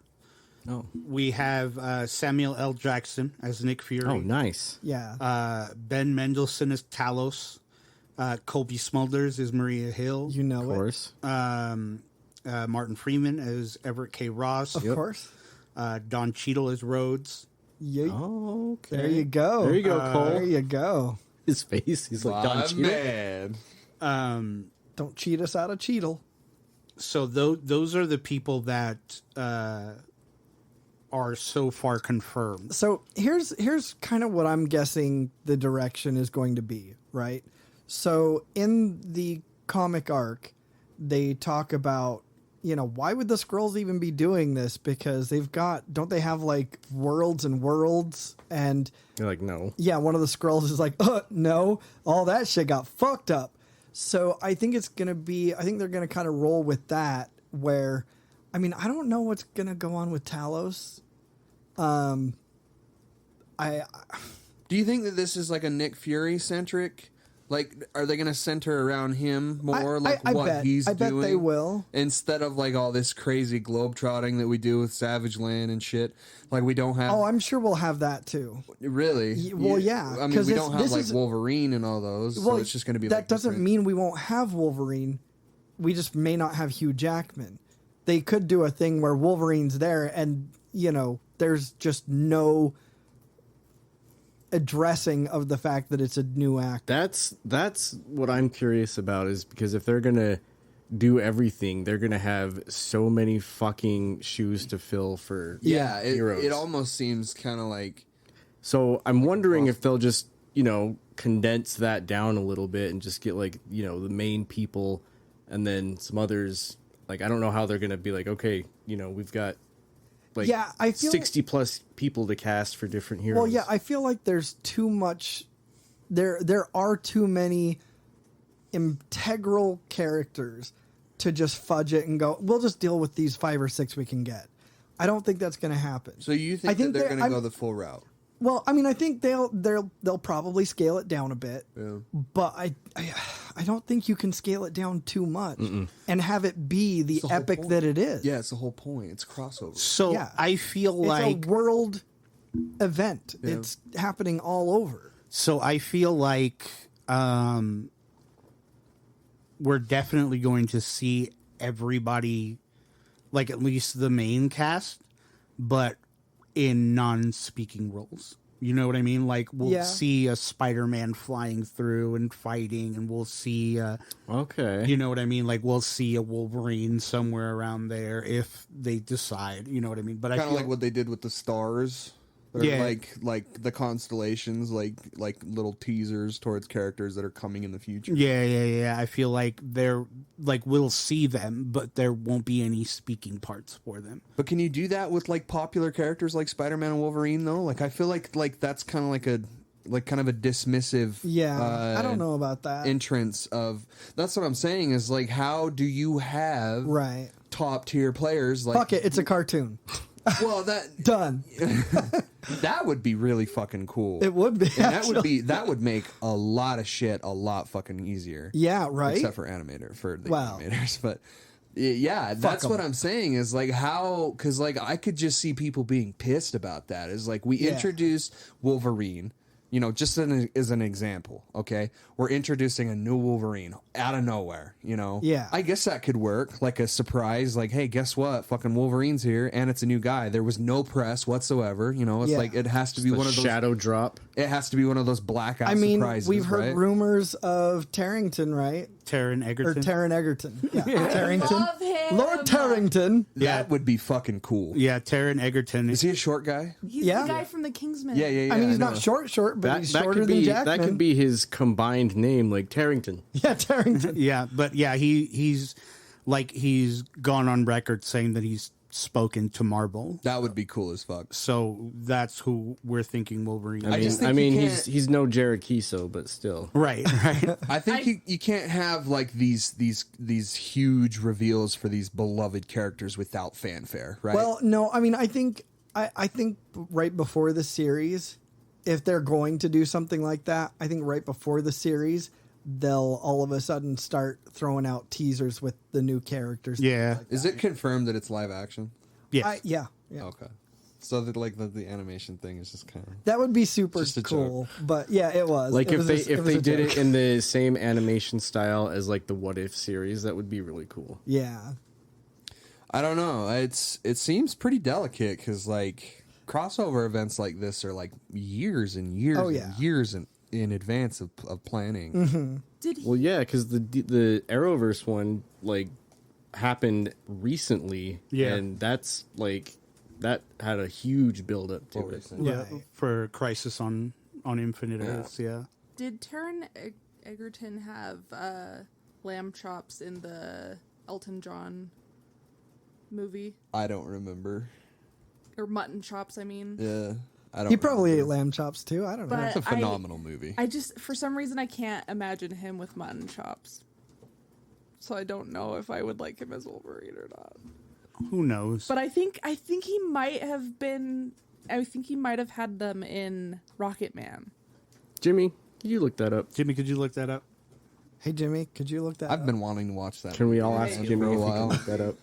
C: we have Samuel L. Jackson as Nick Fury.
F: Oh, nice.
E: Yeah,
C: Ben Mendelsohn as Talos. Colby Smulders is Maria Hill.
E: you know
F: Of course.
C: Martin Freeman as Everett K. Ross.
E: it. Of course.
C: Don Cheadle as Rhodes.
E: Yeah.
F: Oh, okay.
E: There you go.
F: There you go, Cole.
E: There you go.
F: His face. He's like Don Cheadle.
D: Man.
E: Don't cheat us out of Cheadle.
C: So those are the people that are so far confirmed.
E: So here's kind of what I'm guessing the direction is going to be, right? So in the comic arc, they talk about, why would the Skrulls even be doing this? Because don't they have like worlds and worlds? And
F: You're like, no.
E: yeah, one of the Skrulls is like, no, all that shit got fucked up. So I think they're going to kind of roll with that where, I mean, I don't know what's going to go on with Talos.
D: Do you think that this is like a Nick Fury centric? Like, are they going to center around him more? He's
E: I
D: doing?
E: bet they will.
D: Instead of like all this crazy globetrotting that we do with Savage Land and shit. Like, we don't have.
E: Oh, I'm sure we'll have that too.
D: Really?
E: Well, yeah.
D: I mean, we don't have like Wolverine and all those. So it's just going to be
E: that
D: like.
E: doesn't
D: different.
E: mean we won't have Wolverine. We just may not have Hugh Jackman. They could do a thing where Wolverine's there and, there's just no addressing of the fact that it's a new actor.
F: That's what I'm curious about is because if they're gonna do everything, they're gonna have so many fucking shoes to fill for heroes.
D: It almost seems kind of like.
F: So I'm wondering if they'll just condense that down a little bit and just get like the main people and then some others. Like I don't know how they're gonna be like, okay, we've got like
E: I feel
F: 60 plus people to cast for different heroes.
E: Well, yeah, I feel like there's too much. There are too many integral characters to just fudge it and go, we'll just deal with these 5 or 6 we can get. I don't think that's going to happen.
D: So you think that they're going to go the full route?
E: Well, I mean, I think they'll probably scale it down a bit, but I don't think you can scale it down too much and have it be the epic that it is.
D: Yeah, it's the whole point. It's crossover.
C: So
E: Yeah.
C: I feel
E: It's
C: like
E: a world event.
D: Yeah.
E: It's happening all over.
C: So I feel like we're definitely going to see everybody, like at least the main cast, but in non-speaking roles. You know what I mean? Like we'll
E: Yeah.
C: see a Spider-Man flying through and fighting, and we'll see.
F: Okay.
C: You know what I mean? Like we'll see a Wolverine somewhere around there if they decide. You know what I mean? But I
D: Kind of
C: feel
D: like what they did with the stars. They're
C: Yeah.
D: like the constellations, like little teasers towards characters that are coming in the future.
C: Yeah. I feel like they're like we'll see them, but there won't be any speaking parts for them.
D: But can you do that with like popular characters like Spider-Man and Wolverine though? Like I feel like that's kind of like kind of a dismissive
E: Yeah, I don't know about that.
D: entrance of. That's what I'm saying is like how do you have
E: Right.
D: top tier players like
E: Fuck it, it's a cartoon.
D: well that
E: Done.
D: that would be really fucking cool.
E: It would be.
D: And
E: actually.
D: that would make a lot of shit a lot fucking easier.
E: Yeah, right.
D: Except for the
E: Wow.
D: animators, but yeah, that's
E: 'em.
D: what I'm saying is like how because like I could just see people being pissed about that. Is like we
E: Yeah.
D: introduced Wolverine, you know, just as an example. Okay, we're introducing a new Wolverine out of nowhere. You know,
E: Yeah.
D: I guess that could work like a surprise. Like, hey, guess what? Fucking Wolverine's here, and it's a new guy. There was no press whatsoever. You know, it's
E: Yeah.
D: like it has to be one of those
F: shadow drop.
D: It has to be one of those blackout
E: I mean,
D: surprises.
E: we've heard
D: right?
E: rumors of Tarrington, right?
C: Taron
E: Or
C: Egerton.
E: Taron Egerton. Yeah, Tarrington.
G: Love him.
E: Lord Tarrington.
D: That would be fucking cool.
C: Yeah, Taron Egerton.
D: Is he a short guy?
G: He's
E: Yeah.
G: the guy from the Kingsman.
D: Yeah.
E: I mean, he's
D: know.
E: not short, but he's
F: That
E: shorter
F: could
E: than
F: be
E: Jackman.
F: that could be his combined name, like Tarrington.
E: Yeah, Tarrington.
C: Yeah, but yeah, he's gone on record saying that he's spoken to Marvel.
D: That would be cool as fuck.
C: So that's who we're thinking Wolverine.
D: I just
F: I
D: think
F: mean,
D: you
F: he's no Jarrett Kiso, but still.
C: right.
D: I think you can't have like these huge reveals for these beloved characters without fanfare, right?
E: Well, no, I mean, I think right before the series, if they're going to do something like that, I think right before the series, they'll all of a sudden start throwing out teasers with the new characters.
C: Yeah.
D: is it confirmed that it's live action?
C: Yes.
E: Yeah.
D: Okay. So that like the animation thing is just kind of
E: That would be super
D: Just a
E: cool. But yeah, it was.
F: Like
E: It
F: if
E: was
F: they
E: a-
F: if
E: was
F: they
E: a
F: did
E: joke.
F: it in the same animation style as like the What If series, that would be really cool.
E: Yeah.
D: I don't know. It seems pretty delicate because like crossover events like this are like years and years
E: Oh, yeah.
D: and years in advance of planning.
G: Did he?
F: Well, yeah, because the Arrowverse one like happened recently,
C: Yeah.
F: and that's like that had a huge build up to
D: What were
F: it.
D: you saying?
C: Yeah,
E: Right.
C: for Crisis on Infinite Earths, yeah.
G: Did Taron Egerton have lamb chops in the Elton John movie?
D: I don't remember.
G: Or mutton chops, I mean.
D: Yeah, I don't.
E: He probably
D: remember.
E: ate lamb chops too. I don't know.
G: But
D: It's a phenomenal movie.
G: I just, for some reason, I can't imagine him with mutton chops. So I don't know if I would like him as Wolverine or not.
C: Who knows?
G: But I think he might have been. I think he might have had them in Rocket Man.
F: Jimmy, can you look that up?
C: Jimmy, could you look that up?
E: Hey Jimmy, could you look that
D: I've
E: up?
D: been wanting to watch that.
F: Can we
D: movie
F: all ask
D: for
F: Jimmy
D: a
F: if he can
D: while.
F: look that up?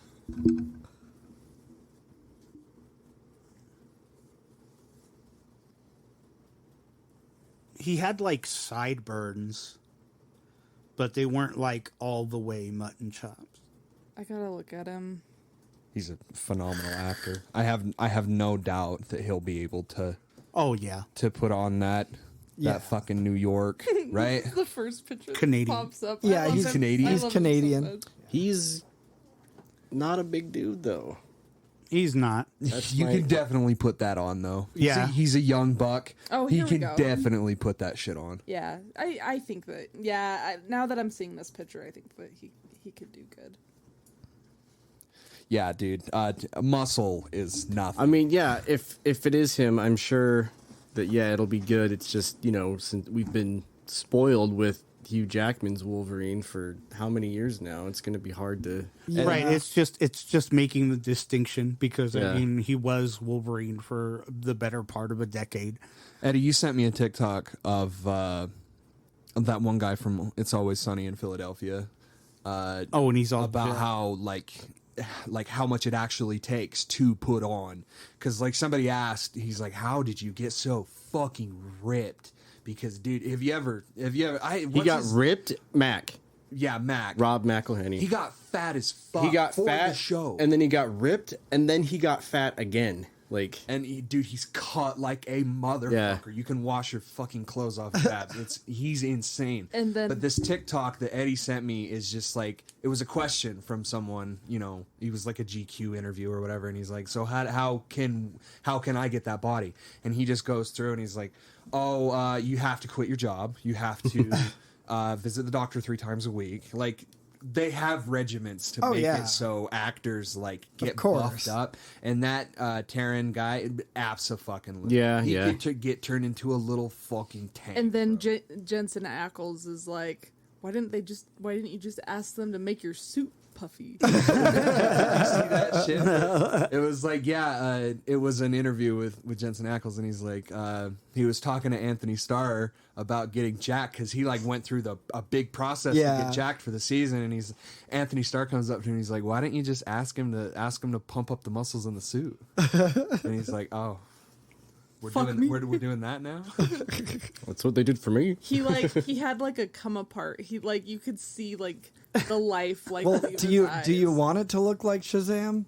C: He had like sideburns, but they weren't like all the way mutton chops.
G: I gotta look at him.
D: He's a phenomenal actor. I have no doubt that he'll be able to
C: Oh yeah,
D: put on that
E: Yeah.
D: fucking New York, right?
G: The first picture that
C: Canadian.
G: pops up.
E: Yeah,
G: I love
E: he's
G: him.
D: Canadian.
G: I
E: He's
G: love him so
E: Canadian.
G: much.
F: He's not a big dude though.
C: he's not.
F: That's
D: You
F: my-
D: can definitely put that on though.
C: Yeah.
D: He's a young buck.
G: Oh,
D: he
G: here we
D: can
G: go.
D: definitely put that shit on.
G: Yeah, I think that. Yeah, now that I'm seeing this picture, I think that he could do good.
D: Yeah, dude. Muscle is nothing.
F: I mean, yeah, if it is him, I'm sure that it'll be good. It's just, since we've been spoiled with Hugh Jackman's Wolverine for how many years now, it's going to be hard to.
C: Right. It's just making the distinction because
F: Yeah.
C: I mean he was Wolverine for the better part of a decade.
D: Eddie, you sent me a TikTok of that one guy from It's Always Sunny in Philadelphia.
C: Oh, and he's all
D: About how like how much it actually takes to put on, because like somebody asked, he's like, how did you get so fucking ripped? Because dude, have you ever
F: He got ripped, Mac.
D: Yeah, Mac.
F: Rob McElhenney.
D: He got fat as fuck.
F: He got
D: for
F: fat,
D: the show.
F: and then he got ripped, and then he got fat again. Like,
D: And he's cut like a motherfucker.
F: Yeah.
D: You can wash your fucking clothes off his abs. He's insane.
G: And then-
D: but this TikTok that Eddie sent me is just like, it was a question from someone, you know, he was like a GQ interview or whatever, and he's like, so how can I get that body? And he just goes through and he's like, you have to quit your job. You have to visit the doctor 3 times a week. Like, they have regiments to make it so actors like get buffed up, and that Taron guy, abso-fucking-lutely. He could get turned into a little fucking tank.
G: And then Jensen Ackles is like, why didn't you just ask them to make your suit puffy?
D: You see that shit? It was like, it was an interview with Jensen Ackles, and he's like, he was talking to Anthony Starr about getting jacked because he like went through a big process to get jacked for the season, and Anthony Starr comes up to him and he's like, why didn't you just ask him to pump up the muscles in the suit? And he's like, oh, we're doing that now.
F: that's what they did for me.
G: He had like a come apart. He like, you could see like the life like.
E: Well,
G: leave
E: do
G: his
E: you
G: eyes.
E: want it to look like Shazam?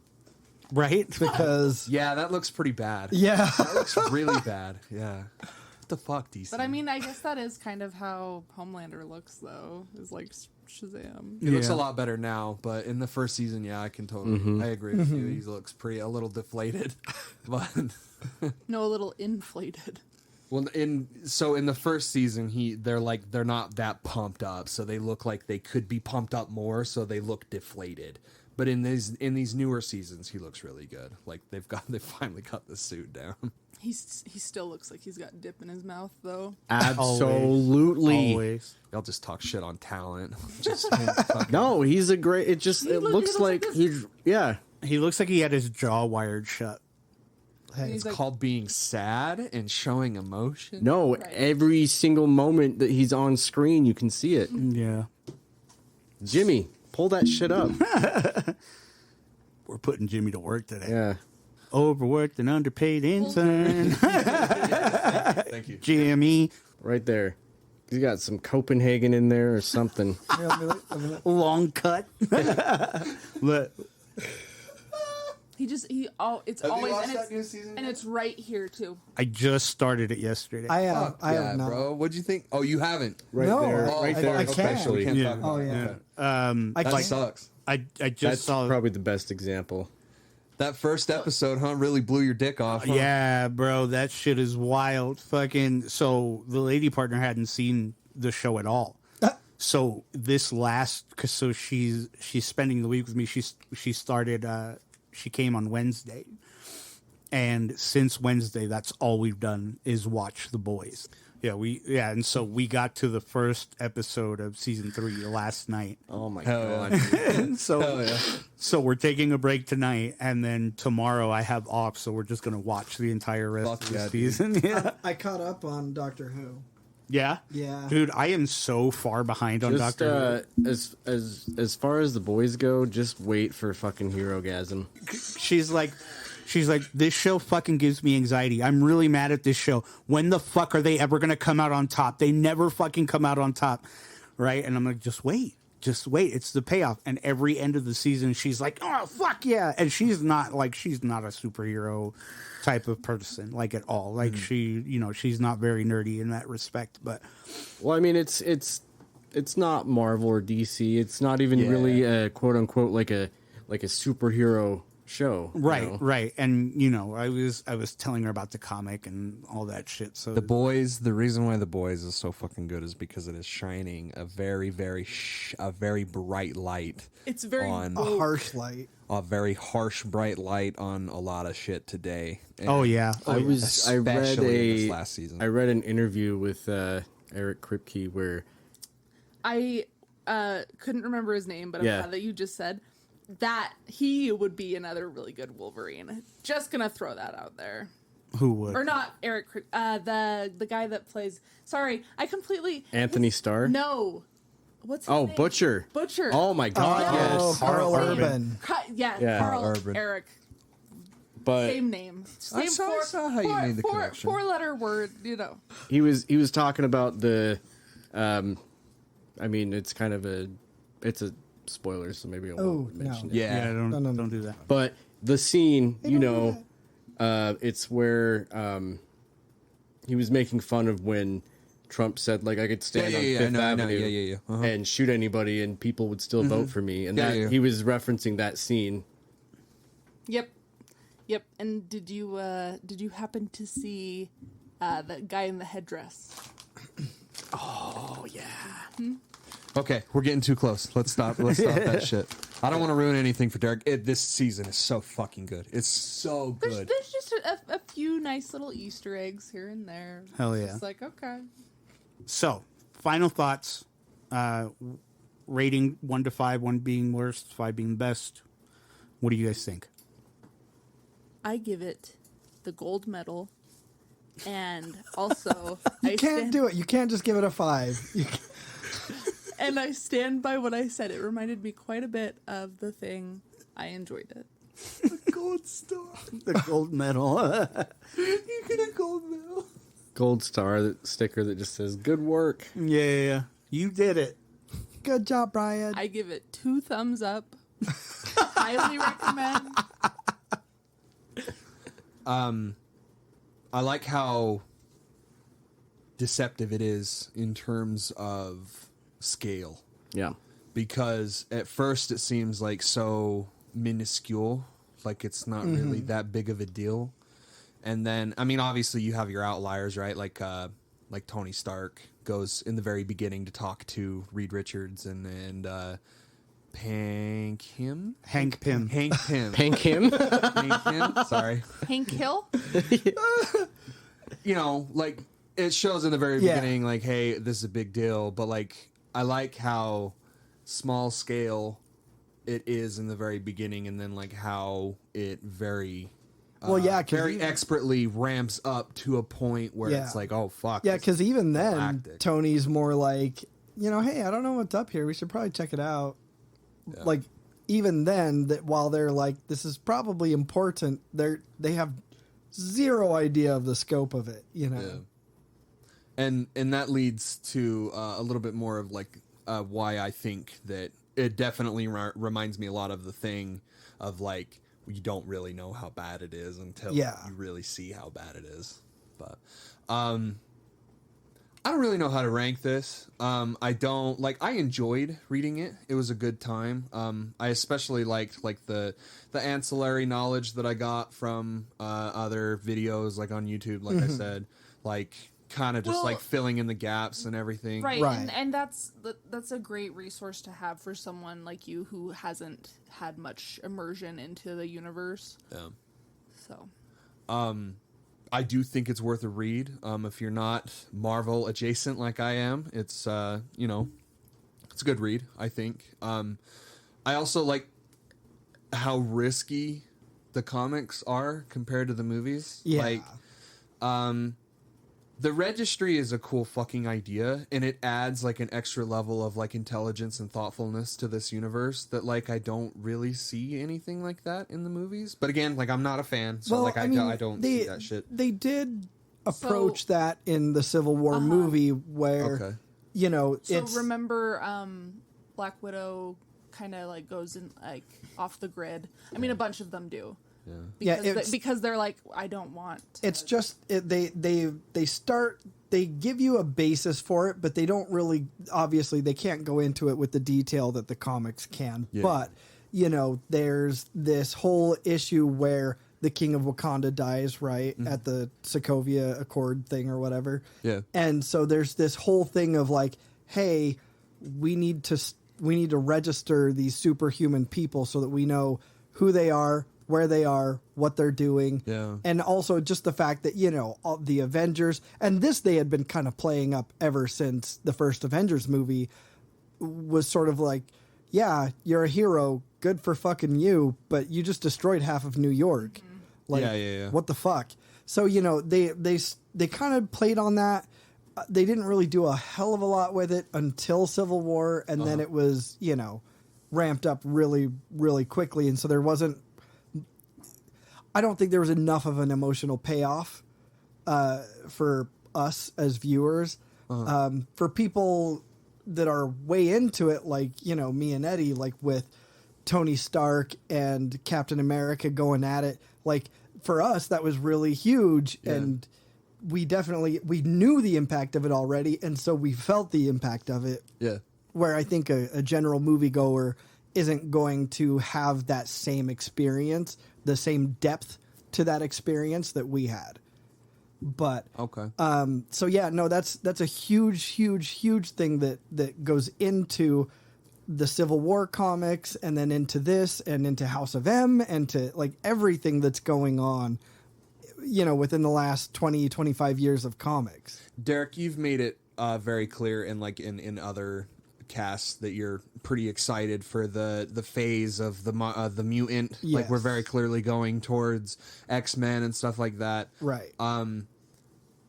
C: Right?
E: Because
D: Yeah, that looks pretty bad.
E: yeah,
D: That looks really bad. Yeah. What the fuck, DC?
G: But I mean, I guess that is kind of how Homelander looks, though. Is like Shazam.
D: He looks a lot better now, but in the first season, I can totally, I agree with you. He looks a little deflated, but
G: No, a little inflated.
D: well, in the first season, they're not that pumped up, so they look like they could be pumped up more, so they look deflated. But in these newer seasons, he looks really good. Like they finally got the suit down.
G: He still looks like he's got dip in his mouth, though.
F: Absolutely.
C: Always.
D: Y'all just talk shit on talent.
F: No, he's a great. It looks like he's
C: He looks like he had his jaw wired shut.
G: And
D: It's
G: he's like,
D: called being sad and showing emotion.
F: No, every single moment that he's on screen, you can see it.
C: Yeah.
F: Jimmy, pull that shit up.
C: We're putting Jimmy to work today.
F: Yeah.
C: Overworked and underpaid intern.
D: Thank you.
C: Jimmy.
F: Right there. He's got some Copenhagen in there or something.
C: Long cut. Look.
G: it's always, and it's right here too.
C: I just started it yesterday.
E: I have. I
D: Yeah,
E: have not.
D: bro. What'd you think? Oh, you haven't.
F: Right
E: No,
F: there.
E: I-
F: Right
E: I-
F: there.
E: I can't.
F: especially.
D: Can't
C: Yeah.
D: talk about
E: Oh
D: it.
E: yeah.
C: I
D: That
C: like,
D: sucks.
C: I just
F: That's
C: saw.
F: probably the best example.
D: That first episode, really blew your dick off. Huh?
C: Yeah, bro, that shit is wild. Fucking. So the lady partner hadn't seen the show at all. So this so she's spending the week with me. She started. She came on Wednesday, and since Wednesday, that's all we've done is watch The Boys. Yeah, and so we got to the first episode of season 3 last night.
F: Oh my
D: Hell
F: god.
C: And so we're taking a break tonight, and then tomorrow I have off, so we're just gonna watch the entire rest
D: Fuck
C: of the
D: yeah, dude.
C: season. Yeah,
E: I caught up on Doctor Who.
C: yeah,
E: Yeah.
C: dude, I am so far behind on
F: Just
C: Doctor
F: as far as the boys go, just wait for fucking Herogasm.
C: Who. She's like, this show fucking gives me anxiety. I'm really mad at this show. When the fuck are they ever gonna come out on top? They never fucking come out on top, right? And I'm like, just wait. It's the payoff. And every end of the season, she's like, oh fuck yeah! And she's not a superhero type of person, like at all. Like she's not very nerdy in that respect. But
F: Well, I mean, it's not Marvel or DC. It's not even really a quote unquote like a superhero show.
C: right. And I was telling her about the comic and all that shit. So
D: The Boys. The reason why The Boys is so fucking good is because it is shining a very, very, a very bright light.
G: It's very
E: A harsh light.
D: A very harsh, bright light on a lot of shit today. And
C: oh yeah,
F: I read
D: especially in this last season.
F: I read an interview with Eric Kripke where
G: I couldn't remember his name, but I'm
F: Yeah.
G: glad that you just said that he would be another really good Wolverine. Just gonna throw that out there.
C: who would?
G: Or not Eric, the guy that plays. Sorry, I completely.
F: Anthony Starr.
G: No, what's his
F: Oh,
G: name?
F: Butcher.
G: Butcher.
F: Oh my god,
E: Oh,
F: yes.
E: Carl Urban.
F: Yeah,
G: Carl
D: Urban.
G: Eric.
F: But
G: Same name. Same
D: I saw how you made the connection.
G: Four-letter word.
F: he was talking about the I mean, it's kind of it's a spoiler, so maybe I won't mention it.
C: Yeah, don't do that.
F: But the scene, It's where he was making fun of when Trump said, like, I could stand on Fifth Avenue and shoot anybody and people would still vote for me. And he was referencing that scene.
G: Yep. And did you happen to see that guy in the headdress?
E: Oh, yeah.
D: Okay, we're getting too close. Let's stop that shit. I don't want to ruin anything for Derek. This season is so fucking good. It's so good.
G: There's just a few nice little Easter eggs here and there.
C: Hell yeah.
G: It's like, okay.
C: So, final thoughts. Rating 1 to 5, 1 being worst, 5 being best. What do you guys think?
G: I give it the gold medal. And also,
E: you can't do it. You can't just give it a 5.
G: And I stand by what I said. It reminded me quite a bit of The Thing. I enjoyed it.
C: The gold star. The gold medal. You get a gold medal.
F: Gold star sticker that just says, good work.
C: Yeah. You did it.
E: Good job, Brian.
G: I give it 2 thumbs up. Highly recommend.
D: I like how deceptive it is in terms of scale.
F: Yeah.
D: Because at first it seems like so minuscule, like it's not really that big of a deal. And then, I mean, obviously you have your outliers, right? Like Tony Stark goes in the very beginning to talk to Reed Richards and Hank Pym. Sorry.
G: Hank Hill?
D: You know, like, it shows in the very beginning, like, hey, this is a big deal. But, like, I like how small scale it is in the very beginning, and then, like, how it very expertly ramps up to a point where it's like, oh, fuck.
E: Yeah, because even then,
D: galactic.
E: Tony's more like, hey, I don't know what's up here. We should probably check it out. Yeah. Like, even then, that while they're like, this is probably important, they have zero idea of the scope of it, Yeah.
D: And that leads to a little bit more of, like, why I think that it definitely reminds me a lot of The Thing, of, like, you don't really know how bad it is until you really see how bad it is. But I don't really know how to rank this. I enjoyed reading it. It was a good time. I especially liked, like, the ancillary knowledge that I got from other videos, like on YouTube, like I said, like, kind of just like filling in the gaps and everything.
G: Right. And that's a great resource to have for someone like you who hasn't had much immersion into the universe.
D: Yeah.
G: So.
D: I do think it's worth a read. If you're not Marvel adjacent like I am, it's it's a good read, I think. I also like how risky the comics are compared to the movies.
E: Yeah.
D: Like, the Registry is a cool fucking idea, and it adds, like, an extra level of, like, intelligence and thoughtfulness to this universe that, like, I don't really see anything like that in the movies. But again, like, I'm not a fan, so I don't see that shit.
E: They did approach that in the Civil War movie where, it's...
G: So remember Black Widow kind of, like, goes in, like, off the grid. I mean, a bunch of them do. Because they're like, I don't want to.
E: It's just they give you a basis for it, but they don't really, obviously they can't go into it with the detail that the comics can. Yeah. But there's this whole issue where the King of Wakanda dies, right, at the Sokovia Accord thing or whatever.
D: Yeah.
E: And so there's this whole thing of like, hey, we need to register these superhuman people so that we know who they are, where they are, what they're doing.
D: Yeah.
E: And also just the fact that, all the Avengers, and this they had been kind of playing up ever since the first Avengers movie, was sort of like, yeah, you're a hero, good for fucking you, but you just destroyed half of New York. Like, what the fuck? So, they kind of played on that. They didn't really do a hell of a lot with it until Civil War, and then it was, ramped up really, really quickly. And so there wasn't, I don't think there was enough of an emotional payoff for us as viewers. For people that are way into it, like, me and Eddie, like with Tony Stark and Captain America going at it, like for us, that was really huge.
D: Yeah.
E: And we knew the impact of it already. And so we felt the impact of it.
D: Yeah.
E: Where I think a general moviegoer isn't going to have that same experience, the same depth to that experience that we had. But
D: Okay.
E: so yeah, no, that's a huge thing that goes into the Civil War comics and then into this and into House of M and to like everything that's going on, within the last 20-25 years of comics.
D: Derek, you've made it very clear in other casts that you're pretty excited for the phase of the mutant.
E: Yes.
D: Like we're very clearly going towards X-Men and stuff like that.
E: Right.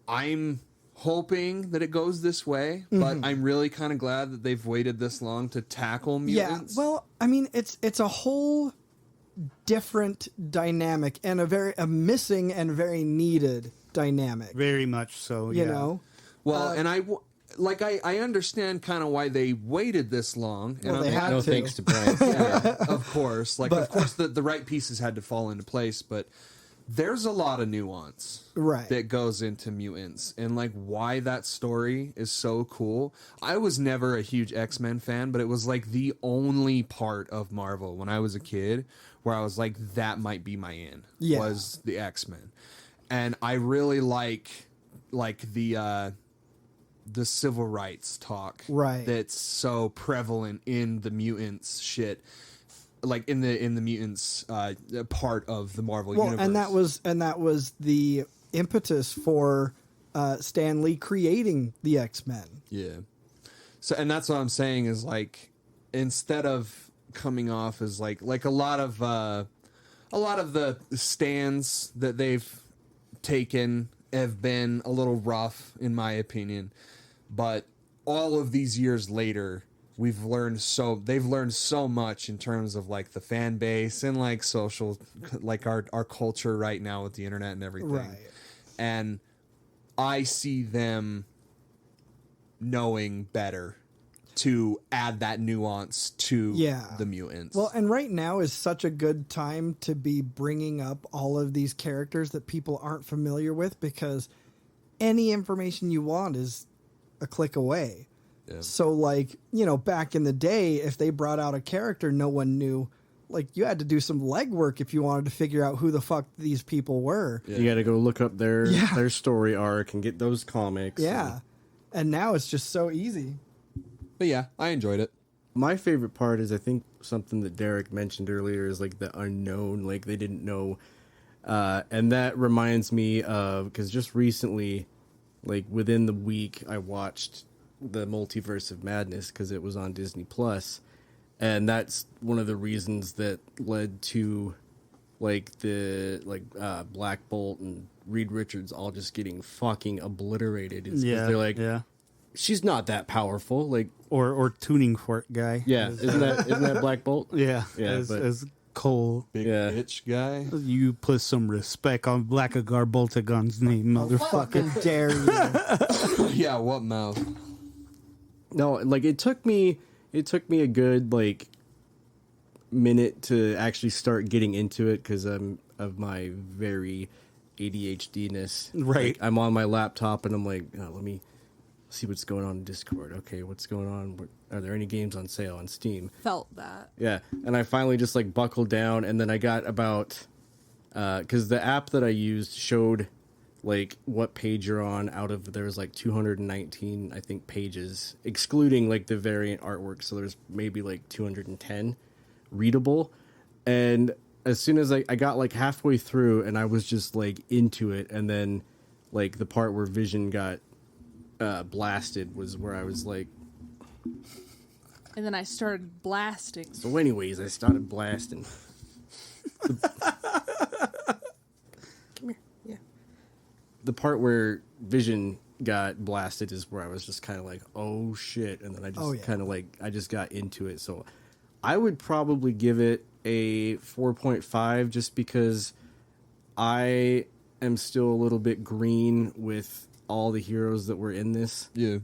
D: I'm hoping that it goes this way, but I'm really kind of glad that they've waited this long to tackle mutants.
E: Yeah. Well, I mean, it's a whole different dynamic and a missing and very needed dynamic.
C: Very much so.
E: You
C: yeah.
E: know.
D: Well, and I understand kind of why they waited this long.
E: Well,
D: And
E: they had
F: No
E: to.
F: thanks to Brian.
D: yeah, of course. Of course, the right pieces had to fall into place, but there's a lot of nuance
E: Right.
D: that goes into mutants and like why that story is so cool. I was never a huge X-Men fan, but it was like the only part of Marvel when I was a kid where I was like, that might be my in.
E: Yeah.
D: Was the X-Men. And I really like the civil rights talk
E: Right.
D: that's so prevalent in the mutants shit, like in the mutants part of the Marvel universe.
E: And that was the impetus for Stan Lee creating the X-Men.
D: Yeah. So, and that's what I'm saying is like, instead of coming off as like a lot of the stands that they've taken have been a little rough in my opinion, but all of these years later, they've learned so much in terms of like the fan base and like social, like our culture right now with the internet and everything.
E: Right.
D: And I see them knowing better to add that nuance to the mutants.
E: Well, and right now is such a good time to be bringing up all of these characters that people aren't familiar with, because any information you want is a click away.
D: Yeah.
E: So, like, back in the day, if they brought out a character no one knew, like, you had to do some legwork if you wanted to figure out who the fuck these people were.
F: You got to go look up their story arc and get those comics.
E: Yeah. And now it's just so easy.
D: But yeah, I enjoyed it.
F: My favorite part is, I think, something that Derek mentioned earlier is like the unknown, like they didn't know. And that reminds me of, because just recently, like within the week, I watched the Multiverse of Madness because it was on Disney Plus, and that's one of the reasons that led to like Black Bolt and Reed Richards all just getting fucking obliterated. It's 'cause they're like, she's not that powerful, like
C: or tuning fork guy.
F: isn't that Black Bolt?
C: Yeah,
F: but
C: as Cole.
D: Big bitch guy.
C: You put some respect on Blackagar Boltagon's name, motherfucker.
E: Dare you.
D: Yeah, what mouth?
F: No, like it took me a good like minute to actually start getting into it because of my very ADHD-ness.
C: Right.
F: Like, I'm on my laptop and I'm like, oh, let me see what's going on in Discord. Okay, what's going on? Are there any games on sale on Steam?
G: Felt that.
F: Yeah, and I finally just like buckled down, and then I got about because the app that I used showed like what page you're on out of there's like 219 I think pages, excluding like the variant artwork. So there's maybe like 210 readable, and as soon as I got like halfway through, and I was just like into it, and then like the part where Vision got blasted was where I was like.
G: And then I started blasting.
F: So anyways, I started blasting. Come here. Yeah. The part where Vision got blasted is where I was just kind of like, oh shit. And then I just kind of like, I just got into it. So I would probably give it a 4.5 just because I am still a little bit green with all the heroes that were in this.
D: Yeah.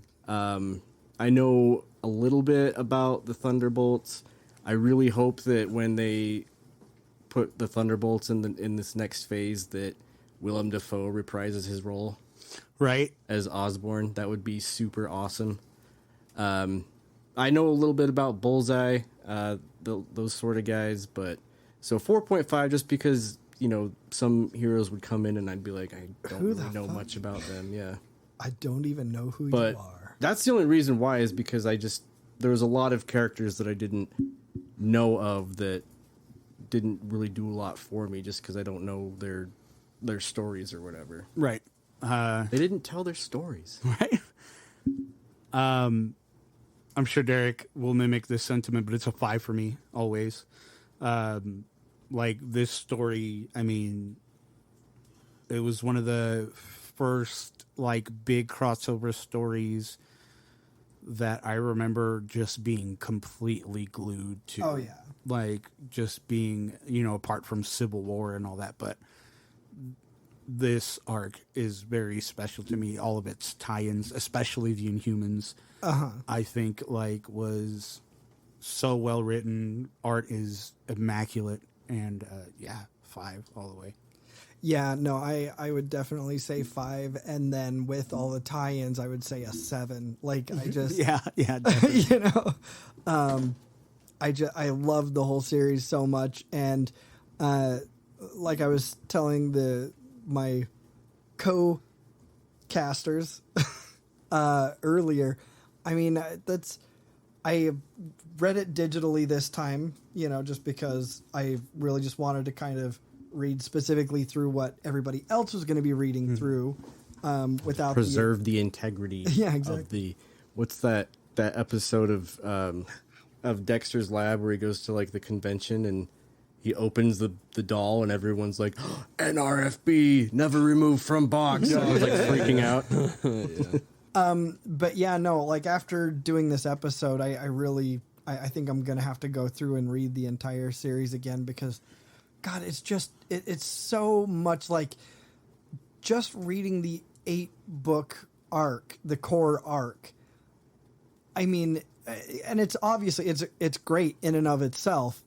F: I know a little bit about the Thunderbolts. I really hope that when they put the Thunderbolts in this next phase that Willem Dafoe reprises his role
C: Right.
F: as Osborn. That would be super awesome. I know a little bit about Bullseye, those sort of guys, but so 4.5 just because, you know, some heroes would come in and I'd be like, I don't really know much about them. Yeah.
E: I don't even know who
F: But
E: you are.
F: that's the only reason why is because there was a lot of characters that I didn't know of that didn't really do a lot for me just because I don't know their stories or whatever.
C: Right.
F: They didn't tell their stories.
C: Right. I'm sure Derek will mimic this sentiment, but it's a 5 for me always. Like this story, I mean, it was one of the first like big crossover stories that I remember just being completely glued to.
E: Oh, yeah.
C: Like just being, you know, apart from Civil War and all that, but this arc is very special to me. All of its tie-ins, especially the Inhumans, I think like was so well written. Art is immaculate, and 5 all the way.
E: Yeah, no, I would definitely say 5, and then with all the tie-ins, I would say a 7. Like I just
C: Yeah, definitely.
E: you know, I love the whole series so much, and like I was telling my co-casters earlier, I mean I read it digitally this time, you know, just because I really just wanted to kind of read specifically through what everybody else was going to be reading through, without
F: Preserve the integrity.
E: Yeah, exactly.
F: Of the what's that episode of Dexter's Lab where he goes to like the convention and he opens the doll and everyone's like, NRFB, never removed from box. I was like freaking out.
E: But yeah, no, like after doing this episode, I really think I'm going to have to go through and read the entire series again because, God, it's just, it's so much like just reading the 8-book arc, the core arc. I mean, and it's obviously, it's great in and of itself.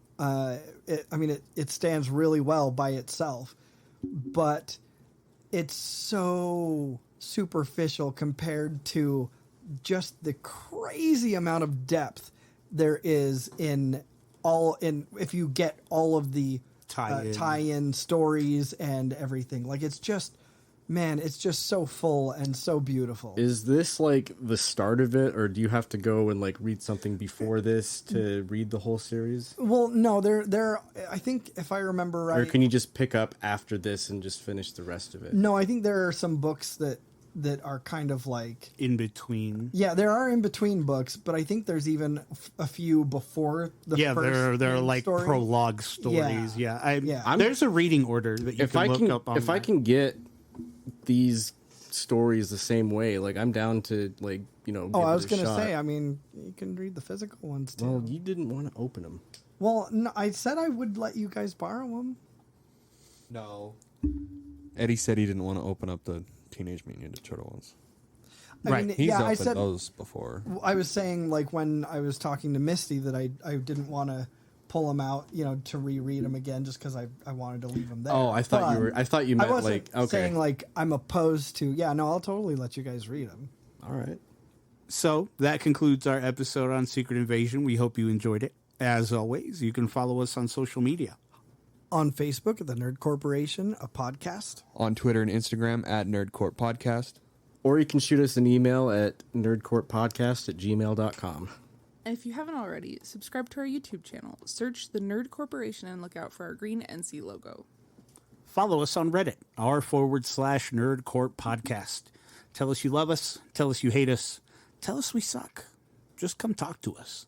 E: It stands really well by itself, but it's so superficial compared to just the crazy amount of depth there is if you get all of the tie-in stories and everything. Like it's just, man, it's just so full and so beautiful.
F: Is this like the start of it, or do you have to go and like read something before this to read the whole series?
E: Well, no, there. I think if I remember right,
F: Or can you just pick up after this and just finish the rest of it?
E: No, I think there are some books that are kind of like
C: in between.
E: Yeah, there are in between books, but I think there's even a few before the first.
C: There are like
E: story.
C: prologue stories.
E: Yeah.
C: There's a reading order that you can look up on.
F: If I can get these stories the same way, like I'm down to like, you know,
E: I was going to say, I mean, you can read the physical ones too.
F: Well, you didn't want to open them.
E: Well, no, I said I would let you guys borrow them.
D: No. Eddie said he didn't want to open up the Teenage Mutant Ninja Turtle ones. He's opened those before.
E: I was saying, like, when I was talking to Misty that I didn't want to pull them out, you know, to reread them again just because I wanted to leave them there.
F: Oh, I thought you meant
E: I wasn't
F: like, okay.
E: saying, like, I'm opposed to, I'll totally let you guys read them.
F: All right.
C: So that concludes our episode on Secret Invasion. We hope you enjoyed it. As always, you can follow us on social media.
E: On Facebook at the Nerd Corporation, a podcast.
D: On Twitter and Instagram at NerdCorp Podcast.
F: Or you can shoot us an email at nerdcorppodcast@gmail.com.
G: And if you haven't already, subscribe to our YouTube channel. Search the Nerd Corporation and look out for our green NC logo.
C: Follow us on Reddit, r/Nerd Corp Podcast. Tell us you love us. Tell us you hate us. Tell us we suck. Just come talk to us.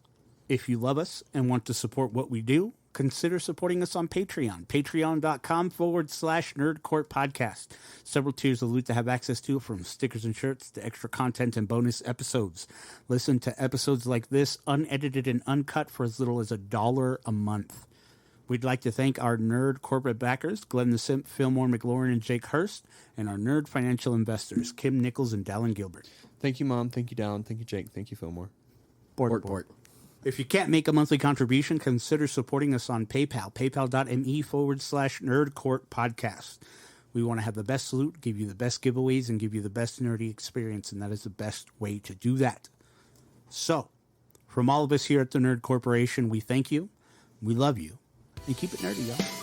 C: If you love us and want to support what we do, consider supporting us on Patreon. Patreon.com/Nerd Corp Podcast. Several tiers of loot to have access to, from stickers and shirts to extra content and bonus episodes. Listen to episodes like this, unedited and uncut, for as little as $1 a month. We'd like to thank our nerd corporate backers, Glenn the Simp, Fillmore McLaurin, and Jake Hurst, and our nerd financial investors, Kim Nichols and Dallin Gilbert.
D: Thank you, Mom. Thank you, Dallin. Thank you, Jake. Thank you, Fillmore.
C: Bort. If you can't make a monthly contribution, consider supporting us on PayPal, paypal.me/nerdcourtpodcast. We want to have the best salute, give you the best giveaways, and give you the best nerdy experience, and that is the best way to do that. So, from all of us here at the Nerd Corporation, we thank you, we love you, and keep it nerdy, y'all.